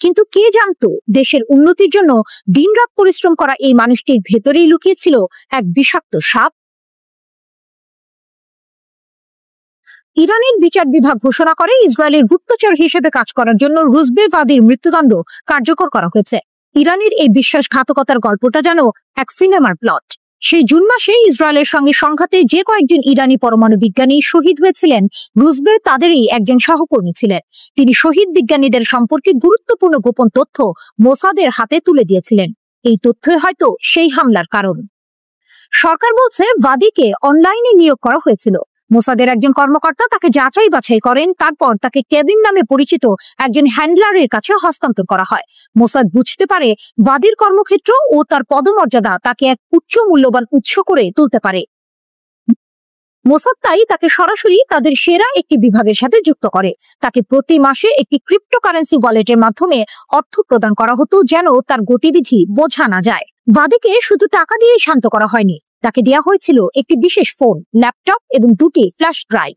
কিন্তু কে জানতো, দেশের উন্নতির জন্য দিনরাত পরিশ্রম করা এই মানুষটির ভেতরেই লুকিয়েছিল এক বিষাক্ত সাপ। ইরানের বিচার বিভাগ ঘোষণা করে ইসরায়েলের গুপ্তচর হিসেবে কাজ করার জন্য রুজবে ভাদির মৃত্যুদণ্ড কার্যকর করা হয়েছে। ইরানের এই বিশ্বাসঘাতকতার গল্পটা যেন এক সিনেমার প্লট। সেই জুন মাসে ইসরায়েলের সঙ্গে সংঘাতে যে কয়েকজন ইরানি পরমাণু বিজ্ঞানী শহীদ হয়েছিলেন, রুজবে তাদেরই একজন সহকর্মী ছিলেন। তিনি শহীদ বিজ্ঞানীদের সম্পর্কে গুরুত্বপূর্ণ গোপন তথ্য মোসাদের হাতে তুলে দিয়েছিলেন। এই তথ্যই হয়তো সেই হামলার কারণ। সরকার বলছে ভাদিকে অনলাইনে নিয়োগ করা হয়েছিল। মোসাদের একজন কর্মকর্তা তাকে যাচাই বাছাই করেন, তারপর তাকে কেবিন নামে পরিচিত একজন হ্যান্ডলারের কাছে হস্তান্তর করা হয়। মোসাদ বুঝতে পারে ভাদির কর্মক্ষেত্র ও তার পদমর্যাদা তাকে এক উচ্চ মূল্যবান উৎস করে তুলতে পারে। মোসাদ তাই তাকে সরাসরি তাদের সেরা একটি বিভাগের সাথে যুক্ত করে। তাকে প্রতি মাসে একটি ক্রিপ্টোকারেন্সি ওয়ালেটের মাধ্যমে অর্থ প্রদান করা হতো, যেন তার গতিবিধি বোঝা না যায়। ভাদিকে শুধু টাকা দিয়ে শান্ত করা হয়নি, তাকে দেয়া হয়েছিল একটি বিশেষ ফোন, ল্যাপটপ এবং 2টি ফ্ল্যাশ ড্রাইভ।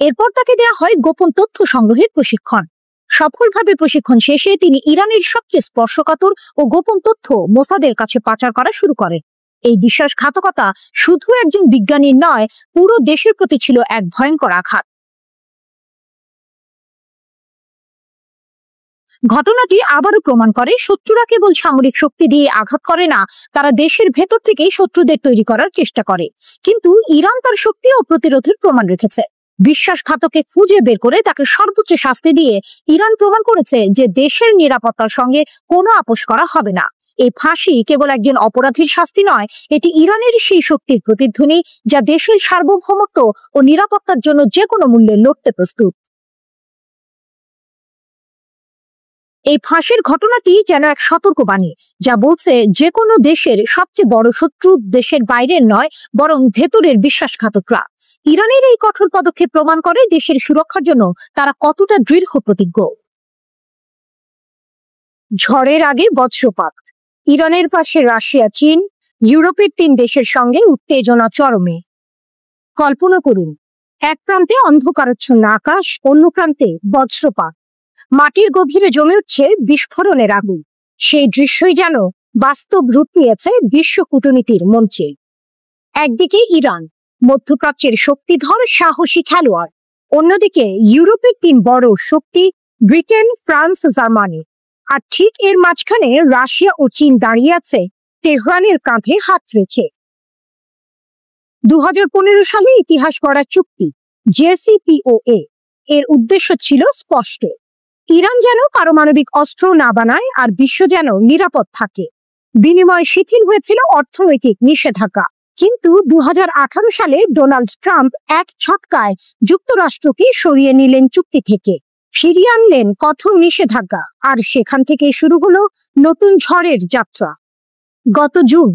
এরপর তাকে দেয়া হয় গোপন তথ্য সংগ্রহের প্রশিক্ষণ। সফলভাবে প্রশিক্ষণ শেষে তিনি ইরানের সবচেয়ে স্পর্শকাতর ও গোপন তথ্য মোসাদের কাছে পাচার করা শুরু করেন। এই বিশ্বাসঘাতকতা শুধু একজন বিজ্ঞানীর নয়, পুরো দেশের প্রতি ছিল এক ভয়ঙ্কর আঘাত। ঘটনাটি আবারও প্রমাণ করে শত্রুরা কেবল সামরিক শক্তি দিয়ে আঘাত করে না, তারা দেশের ভেতর থেকেই শত্রুদের তৈরি করার চেষ্টা করে। কিন্তু ইরান তার শক্তি ও প্রতিরোধের প্রমাণ রেখেছে। বিশ্বাসঘাতকে খুঁজে বের করে তাকে সর্বোচ্চ শাস্তি দিয়ে ইরান প্রমাণ করেছে যে দেশের নিরাপত্তার সঙ্গে কোনো আপোষ করা হবে না। এই ফাঁসি কেবল একজন অপরাধীর শাস্তি নয়, এটি ইরানের সেই শক্তির প্রতিধ্বনি যা দেশের সার্বভৌমত্ব ও নিরাপত্তার জন্য যে কোনো মূল্যে লড়তে প্রস্তুত। এই ফাঁসির ঘটনাটি যেন এক সতর্কবাণী, যা বলছে যে কোনো দেশের সবচেয়ে বড় শত্রু দেশের বাইরের নয়, বরং ভেতরের বিশ্বাসঘাতকরা। ইরানের এই কঠোর পদক্ষেপ প্রমাণ করে দেশের সুরক্ষার জন্য তারা কতটা দৃঢ় প্রতিজ্ঞ। ঝড়ের আগে বজ্রপাত। ইরানের পাশে রাশিয়া, চীন, ইউরোপের 3 দেশের সঙ্গে উত্তেজনা চরমে। কল্পনা করুন, এক প্রান্তে অন্ধকারাচ্ছন্ন আকাশ, অন্য প্রান্তে বজ্রপাত। মাটির গভীরে জমে উঠছে বিস্ফোরণের আগুন। সেই দৃশ্যই যেন বাস্তব রূপ নিয়েছে বিশ্ব কূটনীতির মঞ্চে। একদিকে ইরান, মধ্যপ্রাচ্যের শক্তিধর সাহসী খেলোয়াড়। অন্যদিকে ইউরোপের 3 বড় শক্তি, ব্রিটেন, ফ্রান্স, জার্মানি। আর ঠিক এর মাঝখানে রাশিয়া ও চীন দাঁড়িয়ে আছে তেহরানের কাঁধে হাত রেখে। 2015 সালে ইতিহাস গড়া চুক্তি JCPOA এর উদ্দেশ্য ছিল স্পষ্ট। ইরান যেন পারমাণবিক অস্ত্র না বানায় আর বিশ্ব যেন নিরাপদ থাকে। বিনিময়ে শিথিল হয়েছিল অর্থনৈতিক নিষেধাজ্ঞা। কিন্তু 2018 সালে ডোনাল্ড ট্রাম্প এক ছটকায় যুক্তরাষ্ট্রকে সরিয়ে নিলেন চুক্তি থেকে, ফিরিয়ে আনলেন কঠোর নিষেধাজ্ঞা, আর সেখান থেকে শুরু হলো নতুন ঝড়ের যাত্রা। গত জুন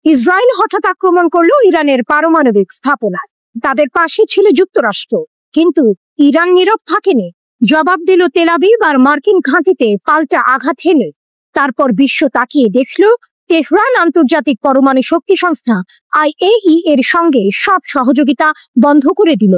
ইসরায়েল হঠাৎ আক্রমণ করলো ইরানের পারমাণবিক স্থাপনায়। তাদের পাশে ছিল যুক্তরাষ্ট্র, কিন্তু ইরান নীরব থাকেনি। জবাব দিল তেল আবিব আর মার্কিন ঘাঁটিতে পাল্টা আঘাত হেনে। তারপর বিশ্ব তাকিয়ে দেখল তেহরান আন্তর্জাতিক পরমাণু শক্তি সংস্থা IAEA এর সঙ্গে সব সহযোগিতা বন্ধ করে দিল।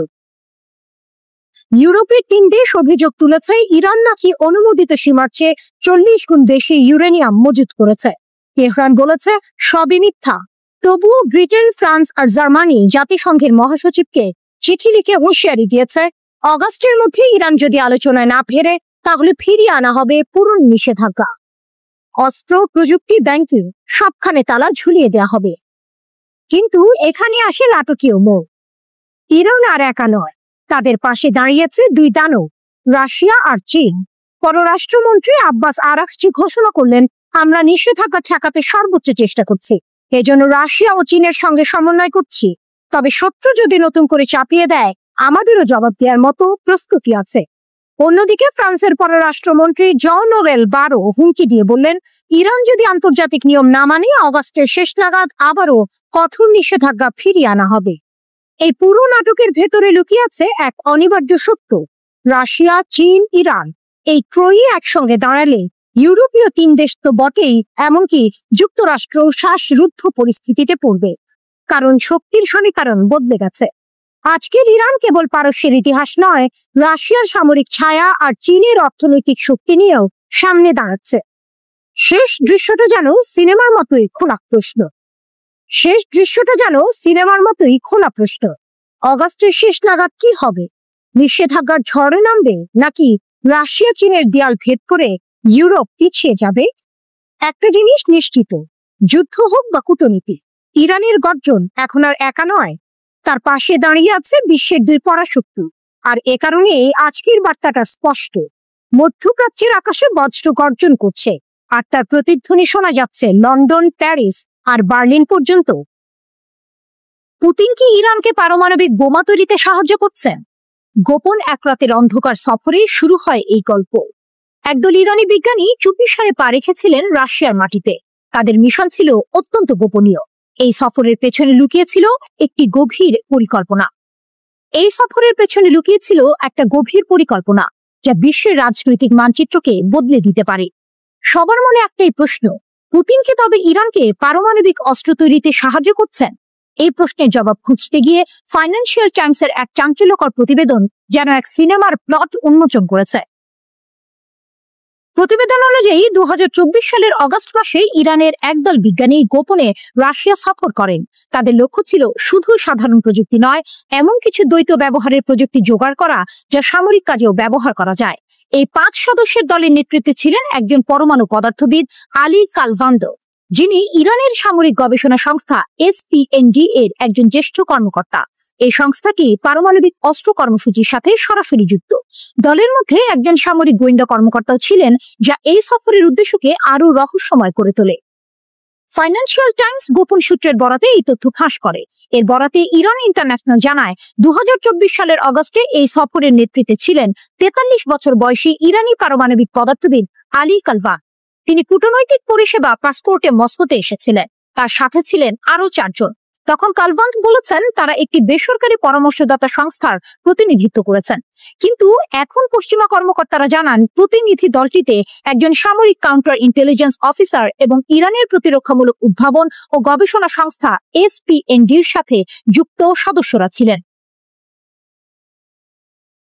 ইউরোপের 3 দেশ অভিযোগ তুলেছে ইরান নাকি অনুমোদিত সীমার চেয়ে 40 গুণ বেশি ইউরেনিয়াম মজুত করেছে। তেহরান বলেছে সবই মিথ্যা। তবুও ব্রিটেন, ফ্রান্স আর জার্মানি জাতিসংঘের মহাসচিবকে চিঠি লিখে হুঁশিয়ারি দিয়েছে, অগাস্টের মধ্যে ইরান যদি আলোচনায় না ফেরে তাহলে ফিরিয়ে আনা হবে পুরো নিষেধাজ্ঞা। অস্ত্র, প্রযুক্তি, ব্যাংকিং সবখানে তালা ঝুলিয়ে দেওয়া হবে। কিন্তু এখানে আসে নাটকীয় মোড়। ইরান আর একা নয়, তাদের পাশে দাঁড়িয়েছে 2 দানব, রাশিয়া আর চীন। পররাষ্ট্রমন্ত্রী আব্বাস আরাকচি ঘোষণা করলেন, আমরা নিষেধাজ্ঞা ঠেকাতে সর্বোচ্চ চেষ্টা করছি, এজন্য রাশিয়া ও চীনের সঙ্গে সমন্বয় করছি। তবে শত্রু যদি নতুন করে চাপিয়ে দেয়, আমাদেরও জবাব দেওয়ার মতো প্রস্তুতি আছে। অন্যদিকে ফ্রান্সের পররাষ্ট্রমন্ত্রী জন-নোবেল বারো হুমকি দিয়ে বললেন, ইরান যদি আন্তর্জাতিক নিয়ম না মানে অগাস্টের শেষ নাগাদ আবারও কঠোর নিষেধাজ্ঞা ফিরিয়ে আনা হবে। এই পুরো নাটকের ভেতরে লুকিয়ে আছে এক অনিবার্য সত্য, রাশিয়া, চীন, ইরান এই ত্রয়ী একসঙ্গে দাঁড়ালে ইউরোপীয় 3 দেশ তো বটেই, এমনকি যুক্তরাষ্ট্র শ্বাসরুদ্ধ পরিস্থিতিতে পড়বে। কারণ শক্তির সমীকরণ বদলে গেছে। আজকের ইরান কেবল পারস্যের ইতিহাস নয়, রাশিয়ার সামরিক ছায়া আর চীনের অর্থনৈতিক শক্তি নিয়েও সামনে দাঁড়াচ্ছে। শেষ দৃশ্যটা যেন সিনেমার মতোই খোলা প্রশ্ন। অগাস্টের শেষ নাগাদ কি হবে? নিষেধাজ্ঞার ঝড়ে নামবে, নাকি রাশিয়া চীনের দেয়াল ভেদ করে ইউরোপ পিছিয়ে যাবে? একটা জিনিস নিশ্চিত, যুদ্ধ হোক বা কূটনীতি, ইরানের গর্জন এখন আর একা নয়, তার পাশে দাঁড়িয়ে আছে বিশ্বের 2 পরাশক্তি। আর এ কারণে আজকের বার্তাটা স্পষ্ট, মধ্যপ্রাচ্যের আকাশে বজ্র গর্জন করছে, আর তার প্রতিধ্বনি শোনা যাচ্ছে লন্ডন, প্যারিস আর বার্লিন পর্যন্ত। পুতিন কি ইরানকে পারমাণবিক বোমা তৈরিতে সাহায্য করছেন? গোপন এক রাতের অন্ধকার সফরে শুরু হয় এই গল্প। একদল ইরানি বিজ্ঞানী চুপিসারে পা রেখেছিলেন রাশিয়ার মাটিতে। তাদের মিশন ছিল অত্যন্ত গোপনীয়। এই সফরের পেছনে লুকিয়েছিল একটা গভীর পরিকল্পনা, যা বিশ্বের রাজনৈতিক মানচিত্রকে বদলে দিতে পারে। সবার মনে একটাই প্রশ্ন, পুতিন কি তবে ইরানকে পারমাণবিক অস্ত্র তৈরিতে সাহায্য করছেন? এই প্রশ্নের জবাব খুঁজতে গিয়ে ফাইন্যান্সিয়াল টাইমসের এক চাঞ্চল্যকর প্রতিবেদন যেন এক সিনেমার প্লট উন্মোচন করেছে। প্রতিবেদন অনুযায়ী 2024 সালের অগাস্ট মাসে ইরানের একদল বিজ্ঞানী গোপনে রাশিয়া সফর করেন। তাদের লক্ষ্য ছিল শুধু সাধারণ প্রযুক্তি নয়, এমন কিছু দ্বৈত ব্যবহারের প্রযুক্তি জোগাড় করা যা সামরিক কাজেও ব্যবহার করা যায়। এই 5 সদস্যের দলের নেতৃত্বে ছিলেন একজন পরমাণু পদার্থবিদ আলী কালভান্দো, যিনি ইরানের সামরিক গবেষণা সংস্থা SPND এর একজন জ্যেষ্ঠ কর্মকর্তা। এই সংস্থাটি পারমাণবিক অস্ত্র কর্মসূচির সাথে সরাসরি যুক্ত। দলের মধ্যে একজন সামরিক গোয়েন্দা কর্মকর্তাও ছিলেন, যা এই সফরের উদ্দেশ্যকে আরো রহস্যময় করে তোলে। ফাইন্যান্সিয়াল টাইমস গোপন সূত্রের বরাতে এই তথ্য ফাঁস করে। এর বরাতে ইরান ইন্টারন্যাশনাল জানায়, 2024 সালের অগস্টে এই সফরের নেতৃত্বে ছিলেন 43 বছর বয়সী ইরানি পারমাণবিক পদার্থবিদ আলী কালভান। তিনি কূটনৈতিক পরিষেবা পাসপোর্টে মস্কোতে এসেছিলেন। তার সাথে ছিলেন আরো 4 জন। তখন কালভান বলেছেন তারা একটি বেসরকারি পরামর্শদাতা সংস্থার প্রতিনিধিত্ব করেছেন। কিন্তু এখন পশ্চিমা কর্মকর্তারা জানান, প্রতিনিধি দলটিতে একজন সামরিক কাউন্টার ইন্টেলিজেন্স অফিসার এবং ইরানের প্রতিরক্ষামূলক উদ্ভাবন ও গবেষণা সংস্থা SPND-র সাথে যুক্ত সদস্যরা ছিলেন।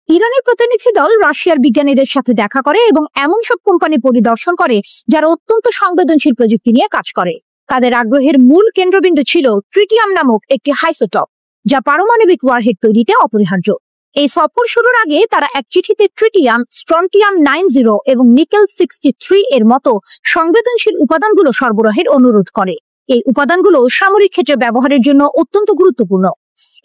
ইরানি প্রতিনিধি দল রাশিয়ার বিজ্ঞানীদের সাথে দেখা করে এবং এমন সব কোম্পানি পরিদর্শন করে যারা অত্যন্ত সংবেদনশীল প্রযুক্তি নিয়ে কাজ করে। তাদের আগ্রহের মূল কেন্দ্রবিন্দু ছিল ট্রিটিয়াম নামক একটি হাইসোটপ, যা পারমাণবিক ওয়ারহেড তৈরিতে অপরিহার্য। এই সফর শুরুর আগে তারা এক চিঠিতে ট্রিটিয়াম, স্ট্রন্টিয়াম 90 এবং নিকেল 63 এর মতো সংবেদনশীল উপাদানগুলো সরবরাহের অনুরোধ করে। এই উপাদানগুলো সামরিক ক্ষেত্রে ব্যবহারের জন্য অত্যন্ত গুরুত্বপূর্ণ।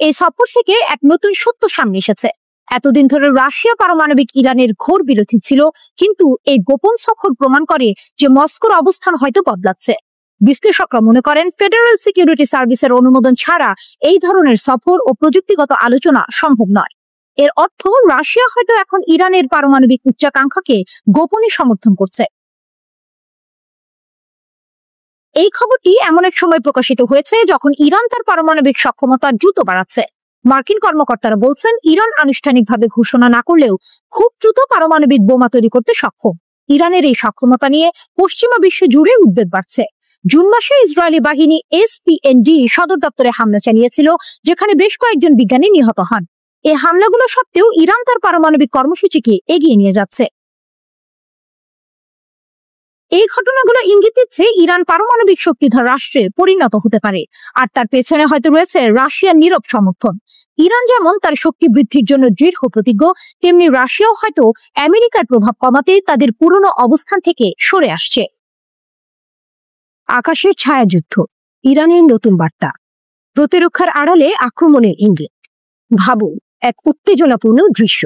এই সফর থেকে এক নতুন সত্য সামনে এসেছে। এতদিন ধরে রাশিয়া পারমাণবিক ইরানের ঘোর বিরোধী ছিল, কিন্তু এই গোপন সফর প্রমাণ করে যে মস্কোর অবস্থান হয়তো বদলাচ্ছে। বিশ্লেষকরা মনে করেন ফেডারেল সিকিউরিটি সার্ভিসের অনুমোদন ছাড়া এই ধরনের সফর ও প্রযুক্তিগত আলোচনা সম্ভব নয়। এর অর্থ রাশিয়া হয়তো এখন ইরানের পারমাণবিক উচ্চাকাঙ্ক্ষাকে গোপনে সমর্থন করছে। এই খবরটি এমন এক সময় প্রকাশিত হয়েছে যখন ইরান তার পারমাণবিক সক্ষমতা দ্রুত বাড়াচ্ছে। মার্কিন কর্মকর্তারা বলছেন ইরান আনুষ্ঠানিকভাবে ঘোষণা না করলেও খুব দ্রুত পারমাণবিক বোমা তৈরি করতে সক্ষম। ইরানের এই সক্ষমতা নিয়ে পশ্চিমা বিশ্ব জুড়ে উদ্বেগ বাড়ছে। জুন মাসে ইসরায়েলি বাহিনী SPND সদর দপ্তরে হামলা চালিয়েছিল, যেখানে বেশ কয়েকজন বিজ্ঞানী নিহত হন। এই হামলাগুলো সত্ত্বেও ইরান তার পারমাণবিক কর্মসূচিকে এগিয়ে নিয়ে যাচ্ছে। এই ঘটনাগুলো ইঙ্গিত দিচ্ছে ইরান পারমাণবিক শক্তিধর রাষ্ট্রে পরিণত হতে পারে, আর তার পেছনে হয়তো রয়েছে রাশিয়ার নীরব সমর্থন। ইরান যেমন তার শক্তি বৃদ্ধির জন্য দৃঢ় প্রতিজ্ঞ, তেমনি রাশিয়াও হয়তো আমেরিকার প্রভাব কমাতে তাদের পুরনো অবস্থান থেকে সরে আসছে। আকাশের ছায়াযুদ্ধ, ইরানের নতুন বার্তা, প্রতিরক্ষার আড়ালে আক্রমণের ইঙ্গিত। ভাবুন, এক উত্তেজনাপূর্ণ দৃশ্য।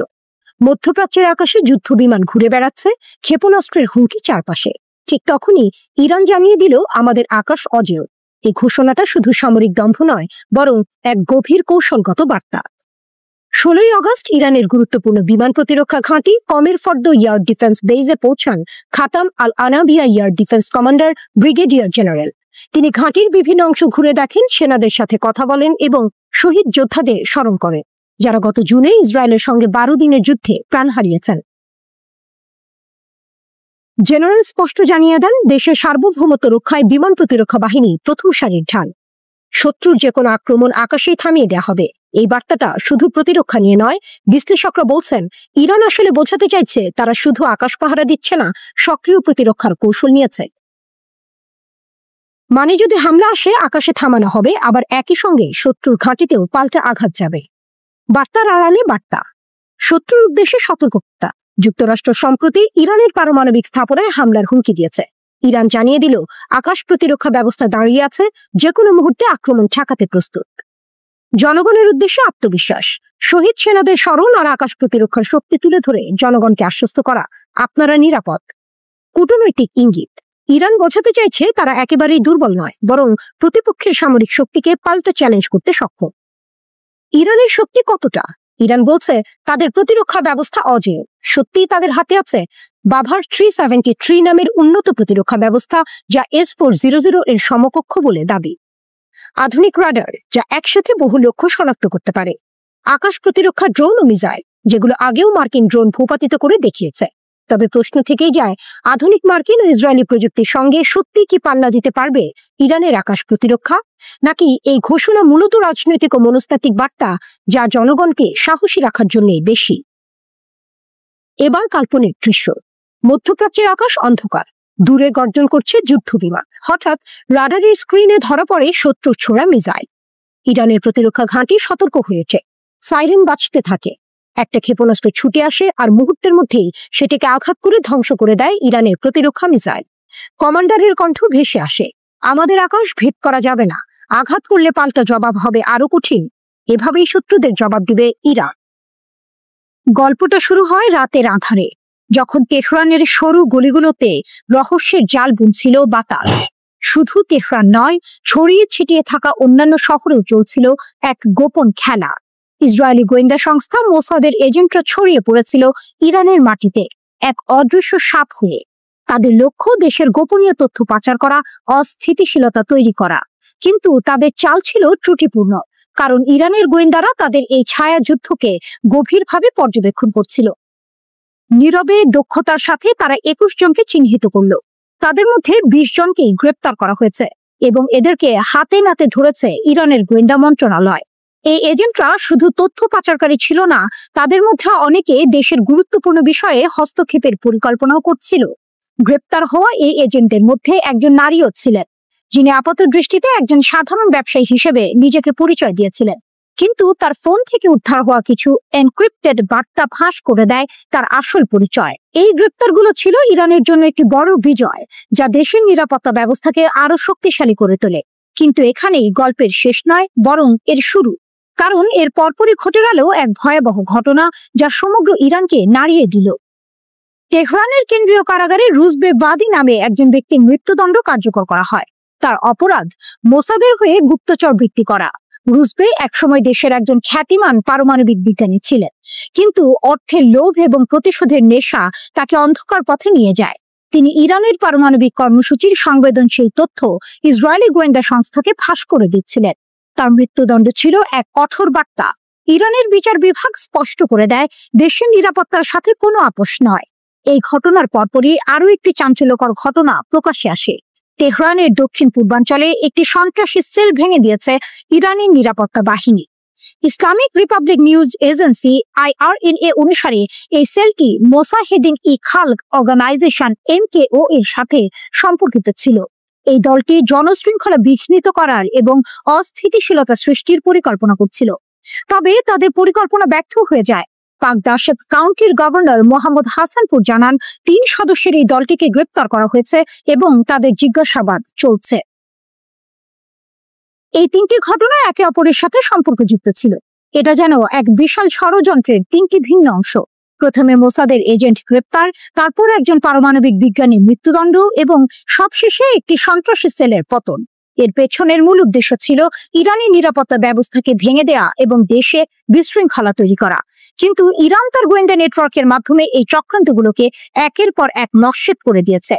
মধ্যপ্রাচ্যের আকাশে যুদ্ধ বিমান ঘুরে বেড়াচ্ছে, ক্ষেপণাস্ত্রের হুমকি চারপাশে। ঠিক তখনই ইরান জানিয়ে দিল, আমাদের আকাশ অজেয়। এই ঘোষণাটা শুধু সামরিক দম্ভ নয়, বরং এক গভীর কৌশলগত বার্তা। 16ই আগস্ট ইরানের গুরুত্বপূর্ণ বিমান প্রতিরক্ষা ঘাঁটি কমের ফর্দ এয়ার ডিফেন্স বেজে পৌঁছান Khatam Al Anbiya air defence commander brigadier general. তিনি ঘাঁটির বিভিন্ন অংশ ঘুরে দেখেন, সেনাদের সাথে কথা বলেন এবং শহীদ যোদ্ধাদের স্মরণ করেন, যারা গত জুনে ইসরায়েলের সঙ্গে 12 দিনের যুদ্ধে প্রাণ হারিয়েছেন। জেনারেল স্পষ্ট জানিয়ে দেন, দেশের সার্বভৌমত্ব রক্ষায় বিমান প্রতিরক্ষা বাহিনী প্রথম সারির ঢাল। শত্রুর যে কোনো আক্রমণ আকাশেই থামিয়ে দেওয়া হবে। এই বার্তাটা শুধু প্রতিরক্ষা নিয়ে নয়, বিশ্লেষকরা বলছেন ইরান আসলে বোঝাতে চাইছে তারা শুধু আকাশ পাহারা দিচ্ছে না, সক্রিয় প্রতিরক্ষার কৌশল নিয়েছে। মানে যদি হামলা আসে আকাশে থামানো হবে, আবার একই সঙ্গে শত্রুর ঘাঁটিতেও পাল্টা আঘাত যাবে। বার্তার আড়ালে বার্তা, শত্রুর উদ্দেশ্যে সতর্কতা। যুক্তরাষ্ট্র সম্প্রতি ইরানের পারমাণবিক স্থাপনায় হামলার হুমকি দিয়েছে। ইরান জানিয়ে দিল, আকাশ প্রতিরক্ষা ব্যবস্থা দাঁড়িয়ে আছে, যে কোনো মুহূর্তে আক্রমণ ঠেকাতে প্রস্তুত। জনগণের উদ্দেশ্যে আত্মবিশ্বাস, শহীদ সেনাদের স্মরণ আর আকাশ প্রতিরক্ষার শক্তি তুলে ধরে জনগণকে আশ্বস্ত করা, আপনারা নিরাপদ। কূটনৈতিক ইঙ্গিত, ইরান বোঝাতে চাইছে তারা একেবারেই দুর্বল নয়, বরং প্রতিপক্ষের সামরিক শক্তিকে পাল্টা চ্যালেঞ্জ করতে সক্ষম। ইরানের শক্তি কতটা? ইরান বলছে তাদের প্রতিরক্ষা ব্যবস্থা অজেয়। সত্যিই তাদের হাতে আছে বাভার 373 নামের উন্নত প্রতিরক্ষা ব্যবস্থা, যা S-400 এর সমকক্ষ বলে দাবি। আধুনিক রাডার, যা একসাথে বহু লক্ষ্য শনাক্ত করতে পারে। আকাশ প্রতিরক্ষা ড্রোন ও মিসাইল, যেগুলো আগেও মার্কিন ড্রোন ভূপাতিত করে দেখিয়েছে। তবে প্রশ্ন থেকেই যায়, আধুনিক মার্কিন ও ইসরায়েলি প্রযুক্তির সঙ্গে সত্যি কি পাল্লা দিতে পারবে ইরানের আকাশ প্রতিরক্ষা, নাকি এই ঘোষণা মূলত রাজনৈতিক ও মনস্তাত্ত্বিক বার্তা, যা জনগণকে সাহসী রাখার জন্যই বেশি। এবার কাল্পনিক দৃশ্য, মধ্যপ্রাচ্যের আকাশ অন্ধকার, দূরে গর্জন করছে যুদ্ধ বিমান। হঠাৎ রাডারের স্ক্রিনে ধরা পড়ে শত্রুর ছোড়া মিসাইল। ইরানের প্রতিরক্ষা ঘাঁটি সতর্ক হয়েছে, সাইরেন বাজতে থাকে। একটা ক্ষেপণাস্ত্র ছুটে আসে আর মুহূর্তের মধ্যেই সেটাকে আঘাত করে ধ্বংস করে দেয় ইরানের প্রতিরক্ষা মিসাইল। কমান্ডারের কণ্ঠ ভেসে আসে, আমাদের আকাশ ভেদ করা যাবে না, আঘাত করলে পাল্টা জবাব হবে আরো কঠিন। এভাবেই শত্রুদের জবাব দিবে ইরান। গল্পটা শুরু হয় রাতের আঁধারে, যখন তেহরানের সরু গলিগুলোতে রহস্যের জাল বুনছিল বাতাস। শুধু তেহরান নয়, ছড়িয়ে ছিটিয়ে থাকা অন্যান্য শহরেও চলছিল এক গোপন খেলা। ইসরায়েলি গোয়েন্দা সংস্থা মোসাদের এজেন্টরা ছড়িয়ে পড়েছিল ইরানের মাটিতে এক অদৃশ্য সাপ হয়ে। তাদের লক্ষ্য দেশের গোপনীয় তথ্য পাচার করা, অস্থিতিশীলতা তৈরি করা। কিন্তু তাদের চাল ছিল ত্রুটিপূর্ণ, কারণ ইরানের গোয়েন্দারা তাদের এই ছায়া যুদ্ধকে গভীরভাবে পর্যবেক্ষণ করছিল। নীরবে দক্ষতার সাথে তারা 21 জনকে চিহ্নিত করল। তাদের মধ্যে 20 জনকেই গ্রেপ্তার করা হয়েছে এবং এদেরকে হাতে নাতে ধরেছে ইরানের গোয়েন্দা মন্ত্রণালয়। এই এজেন্টরা শুধু তথ্য পাচারকারী ছিল না, তাদের মধ্যে অনেকে দেশের গুরুত্বপূর্ণ বিষয়ে হস্তক্ষেপের পরিকল্পনাও করছিল। গ্রেপ্তার হওয়া এই এজেন্টদের মধ্যে একজন নারীও ছিলেন, যিনি আপাত দৃষ্টিতে একজন সাধারণ ব্যবসায়ী হিসেবে নিজেকে পরিচয় দিয়েছিলেন। কিন্তু তার ফোন থেকে উদ্ধার হওয়া কিছু এনক্রিপ্টেড বার্তা ফাঁস করে দেয় তার আসল পরিচয়। এই গ্রেপ্তারগুলো ছিল ইরানের জন্য একটি বড় বিজয়, যা দেশের নিরাপত্তা ব্যবস্থাকে আরো শক্তিশালী করে তোলে। কিন্তু এখানেই গল্পের শেষ নয়, বরং এর শুরু। কারণ এর পরপরই ঘটে গেল এক ভয়াবহ ঘটনা, যা সমগ্র ইরানকে নাড়িয়ে দিল। তেহরানের কেন্দ্রীয় কারাগারে রুজবে ভাদি নামে একজন ব্যক্তির মৃত্যুদণ্ড কার্যকর করা হয়। তার অপরাধ মোসাদের হয়ে গুপ্তচর বৃত্তি করা। রুজবে একসময় দেশের একজন খ্যাতিমান পারমাণবিক বিজ্ঞানী ছিলেন, কিন্তু অর্থের লোভ এবং প্রতিশোধের নেশা তাকে অন্ধকার পথে নিয়ে যায়। তিনি ইরানের পারমাণবিক কর্মসূচির সংবেদনশীল তথ্য ইসরায়েলি গোয়েন্দা সংস্থাকে ফাঁস করে দিচ্ছিলেন। তার মৃত্যুদণ্ড ছিল এক কঠোর বার্তা। ইরানের বিচার বিভাগ স্পষ্ট করে দেয়, দেশের নিরাপত্তার সাথে কোনো আপোষ নয়। এই ঘটনার পরপরই আরও একটি চাঞ্চল্যকর ঘটনা প্রকাশ্যে আসে। তেহরানের দক্ষিণ পূর্বাঞ্চলে একটি সন্ত্রাসী সেল ভেঙে দিয়েছে ইরানি নিরাপত্তা বাহিনী। Islamic Republic news agency IRNA অনুসারে এই সেলটি মোসাহেদিন ই খালক অর্গানাইজেশন MKO এর সাথে সম্পর্কিত ছিল। এই দলটি জনশৃঙ্খলা বিঘ্নিত করার এবং অস্থিতিশীলতা সৃষ্টির পরিকল্পনা করছিল, তবে তাদের পরিকল্পনা ব্যর্থ হয়ে যায়। পাক দাশেত কাউন্টির গভর্নর মোহাম্মদ হাসানপুর জানান, 3 সদস্যের এই দলটিকে গ্রেপ্তার করা হয়েছে এবং তাদের জিজ্ঞাসাবাদ চলছে। এই 3টি ঘটনা একে অপরের সাথে সম্পর্কযুক্ত ছিল। এটা যেন এক বিশাল ষড়যন্ত্রের 3টি ভিন্ন অংশ। প্রথমে মোসাদের এজেন্ট গ্রেপ্তার, তারপর একজন পারমাণবিক বিজ্ঞানীর মৃত্যুদণ্ড এবং সবশেষে একটি সন্ত্রাসী সেলের পতন। এর পেছনের মূল উদ্দেশ্য ছিল ইরানি নিরাপত্তা ব্যবস্থাকে ভেঙে দেয়া এবং দেশে বিশৃঙ্খলা তৈরি করা। কিন্তু ইরান তার গোয়েন্দা নেটওয়ার্কের মাধ্যমে এই চক্রান্তগুলোকে একের পর এক নস্যাৎ করে দিয়েছে।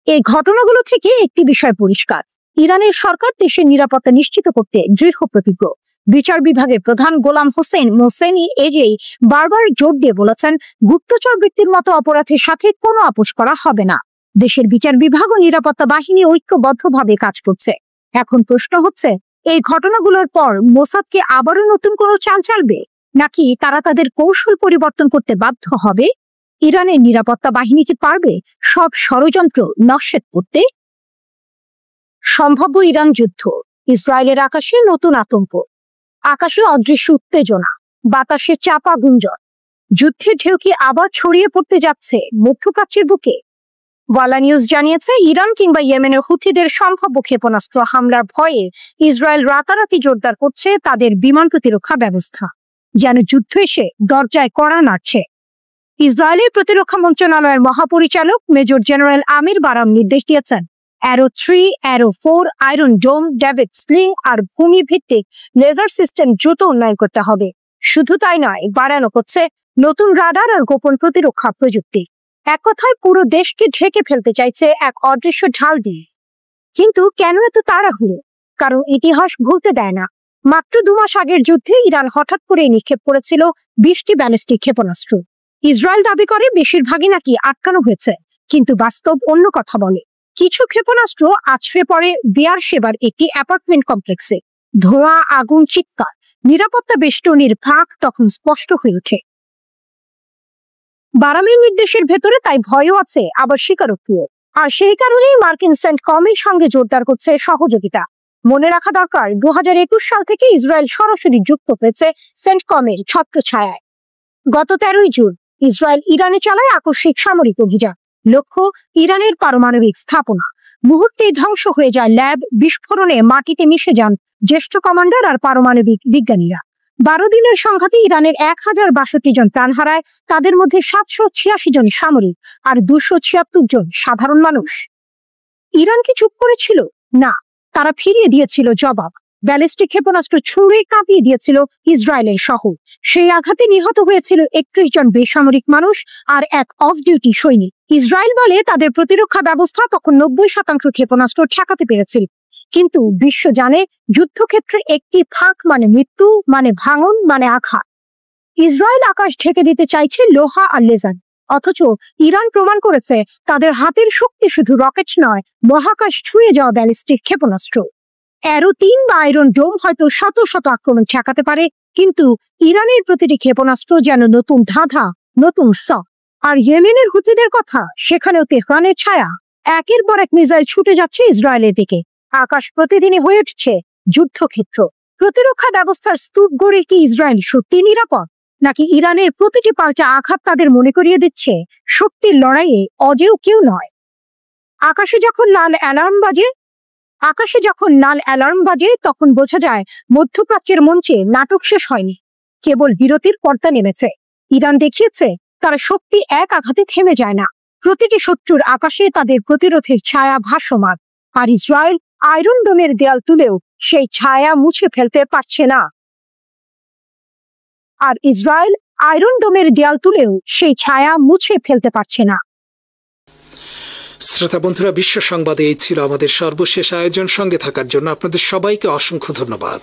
এই ঘটনাগুলো থেকে একটি বিষয় পরিষ্কার, ইরানের সরকার দেশের নিরাপত্তা নিশ্চিত করতে দৃঢ় প্রতিজ্ঞ। বিচার বিভাগের প্রধান গোলাম হোসেন মোসেনি এজেই বারবার জোর দিয়ে বলেছেন, গুপ্তচর বৃত্তির মতো অপরাধের সাথে কোনো আপোষ করা হবে না। দেশের বিচার বিভাগ ও নিরাপত্তা বাহিনী ঐক্যবদ্ধভাবে কাজ করছে। এখন প্রশ্ন হচ্ছে, এই ঘটনাগুলোর পর মোসাদকে আবারও নতুন কোনো চাল চালবে, নাকি তারা তাদের কৌশল পরিবর্তন করতে বাধ্য হবে? ইরানের নিরাপত্তা বাহিনী কি পারবে সব ষড়যন্ত্র নস্যাৎ করতে? সম্ভাব্য ইরান যুদ্ধ, ইসরায়েলের আকাশে নতুন আতঙ্ক, আকাশে অদৃশ্য উত্তেজনা, বাতাসে চাপা গুঞ্জন। যুদ্ধের ঢেউ কি আবার ছড়িয়ে পড়তে যাচ্ছে মধ্যপ্রাচ্যের বুকে? ওয়ালা নিউজ জানিয়েছে, ইরান কিংবা ইয়েমেনের হুথিদের সম্ভাব্য ক্ষেপণাস্ত্র হামলার ভয়ে ইসরায়েল রাতারাতি জোরদার করছে তাদের বিমান প্রতিরক্ষা ব্যবস্থা, যেন যুদ্ধ এসে দরজায় কড়া নাড়ছে। ইসরায়েলের প্রতিরক্ষা মন্ত্রণালয়ের মহাপরিচালক মেজর জেনারেল আমির বারাম নির্দেশ দিয়েছেন, অ্যারো 3, অ্যারো 4, আয়রন ডোম, ডেভিড স্লিং আর ভূমি ভিত্তিক লেজার সিস্টেম দ্রুত উন্নয়ন করতে হবে। শুধু তাই নয়, বাড়ানো হচ্ছে নতুন রাডার আর গোপন প্রতিরক্ষা প্রযুক্তি। এক কথায় পুরো দেশকে ঢেকে ফেলতে চাইছে এক অদৃশ্য ঢাল দিয়ে। কিন্তু কেন এত তাড়াহুড়ো? কারণ ইতিহাস ভুলতে দেয় না। মাত্র 2 মাস আগের যুদ্ধে ইরান হঠাৎ করে নিক্ষেপ করেছিল 20টি ব্যালিস্টিক ক্ষেপণাস্ত্র। ইসরায়েল দাবি করে বেশিরভাগই নাকি আটকানো হয়েছে, কিন্তু বাস্তব অন্য কথা বলে। কিছু ক্ষেপণাস্ত্র আছড়ে পড়ে বেয়ারশেবার একটি অ্যাপার্টমেন্ট কমপ্লেক্সে। ধোঁয়া, আগুন, চিৎকার, নিরাপত্তা বেষ্টনীর ফাঁক তখন স্পষ্ট হয়ে ওঠে। বারামের নির্দেশের ভেতরে তাই ভয়ও আছে, আবার স্বীকারোক্তিও। আর সেই কারণেই মার্কিন সেন্টকমের সঙ্গে জোরদার করছে সহযোগিতা। মনে রাখা দরকার, 2021 সাল থেকে ইসরায়েল সরাসরি যুক্ত হয়েছে সেন্টকমের ছত্রছায়ায়। গত 13ই জুন ইসরায়েল ইরানে চালায় আকস্মিক সামরিক অভিযান। লক্ষ্য ইরানের পারমাণবিক স্থাপনা। মুহূর্তেই ধ্বংস হয়ে যায় ল্যাব, বিস্ফোরণে মাটিতে মিশে যান জ্যেষ্ঠ কমান্ডার আর পারমাণবিক বিজ্ঞানীরা। 12 দিনের সংঘাতে ইরানের 1062 জন প্রাণ হারায়, তাদের মধ্যে 786 জন সামরিক আর 276 জন সাধারণ মানুষ। ইরান কি চুপ করেছিল? না, তারা ফিরিয়ে দিয়েছিল জবাব। ব্যালিস্টিক ক্ষেপণাস্ত্র ছুড়ে কাঁপিয়ে দিয়েছিল ইসরায়েলের শহর। সেই আঘাতে নিহত হয়েছিল 31 জন বেসামরিক মানুষ আর এক অফ ডিউটি সৈনিক। ইসরায়েল বলে তাদের প্রতিরক্ষা ব্যবস্থা তখন 90% ক্ষেপণাস্ত্র ঠেকাতে পেরেছিল। কিন্তু বিশ্ব জানে, যুদ্ধক্ষেত্রে একটি ফাঁক মানে মৃত্যু, মানে ভাঙন, মানে আঘাত। ইসরায়েল আকাশ ঢেকে দিতে চাইছে লোহা আর লেজার, অথচ ইরান প্রমাণ করেছে তাদের হাতের শক্তি শুধু রকেট নয়, মহাকাশ ছুঁয়ে যাওয়া ব্যালিস্টিক ক্ষেপণাস্ত্র। অ্যারো 3 বা আয়রন ডোম হয়তো শত শত আক্রমণ ঠেকাতে পারে, কিন্তু ইরানের প্রতিটি ক্ষেপণাস্ত্র যেন নতুন ধাঁধা, নতুন শক। আর ইয়েমেনের হুথিদের কথা, সেখানেও তেহরানের ছায়া। একের পর এক মিসাইল ছুটে যাচ্ছে ইসরায়েলের দিকে। আকাশ প্রতিদিনই হয়ে উঠছে যুদ্ধক্ষেত্র। প্রতিরক্ষা ব্যবস্থার স্তূপ গড়ে কি ইসরায়েল সত্যি নিরাপদ, নাকি ইরানের প্রতিটি পাল্টা আঘাত তাদের মনে করিয়ে দিচ্ছে শক্তির লড়াইয়ে অজেয় কেউ নয়? আকাশে যখন লাল অ্যালার্ম বাজে তখন বোঝা যায় মধ্যপ্রাচ্যের মঞ্চে নাটক শেষ হয়নি, কেবল বিরতির পর্দা নেমেছে। ইরান দেখিয়েছে তার শক্তি এক আঘাতে থেমে যায় না। প্রতিটি শত্রুর আকাশে তাদের প্রতিরোধের ছায়া ভাসমান। আর ইসরায়েল আয়রন ডোমের দেয়াল তুলেও সেই ছায়া মুছে ফেলতে পারছে না। আর ইসরায়েল আয়রন ডোমের দেয়াল তুলেও সেই ছায়া মুছে ফেলতে পারছে না। শ্রোতা বন্ধুরা, বিশ্ব সংবাদে এই ছিল আমাদের সর্বশেষ আয়োজন। সঙ্গে থাকার জন্য আপনাদের সবাইকে অসংখ্য ধন্যবাদ।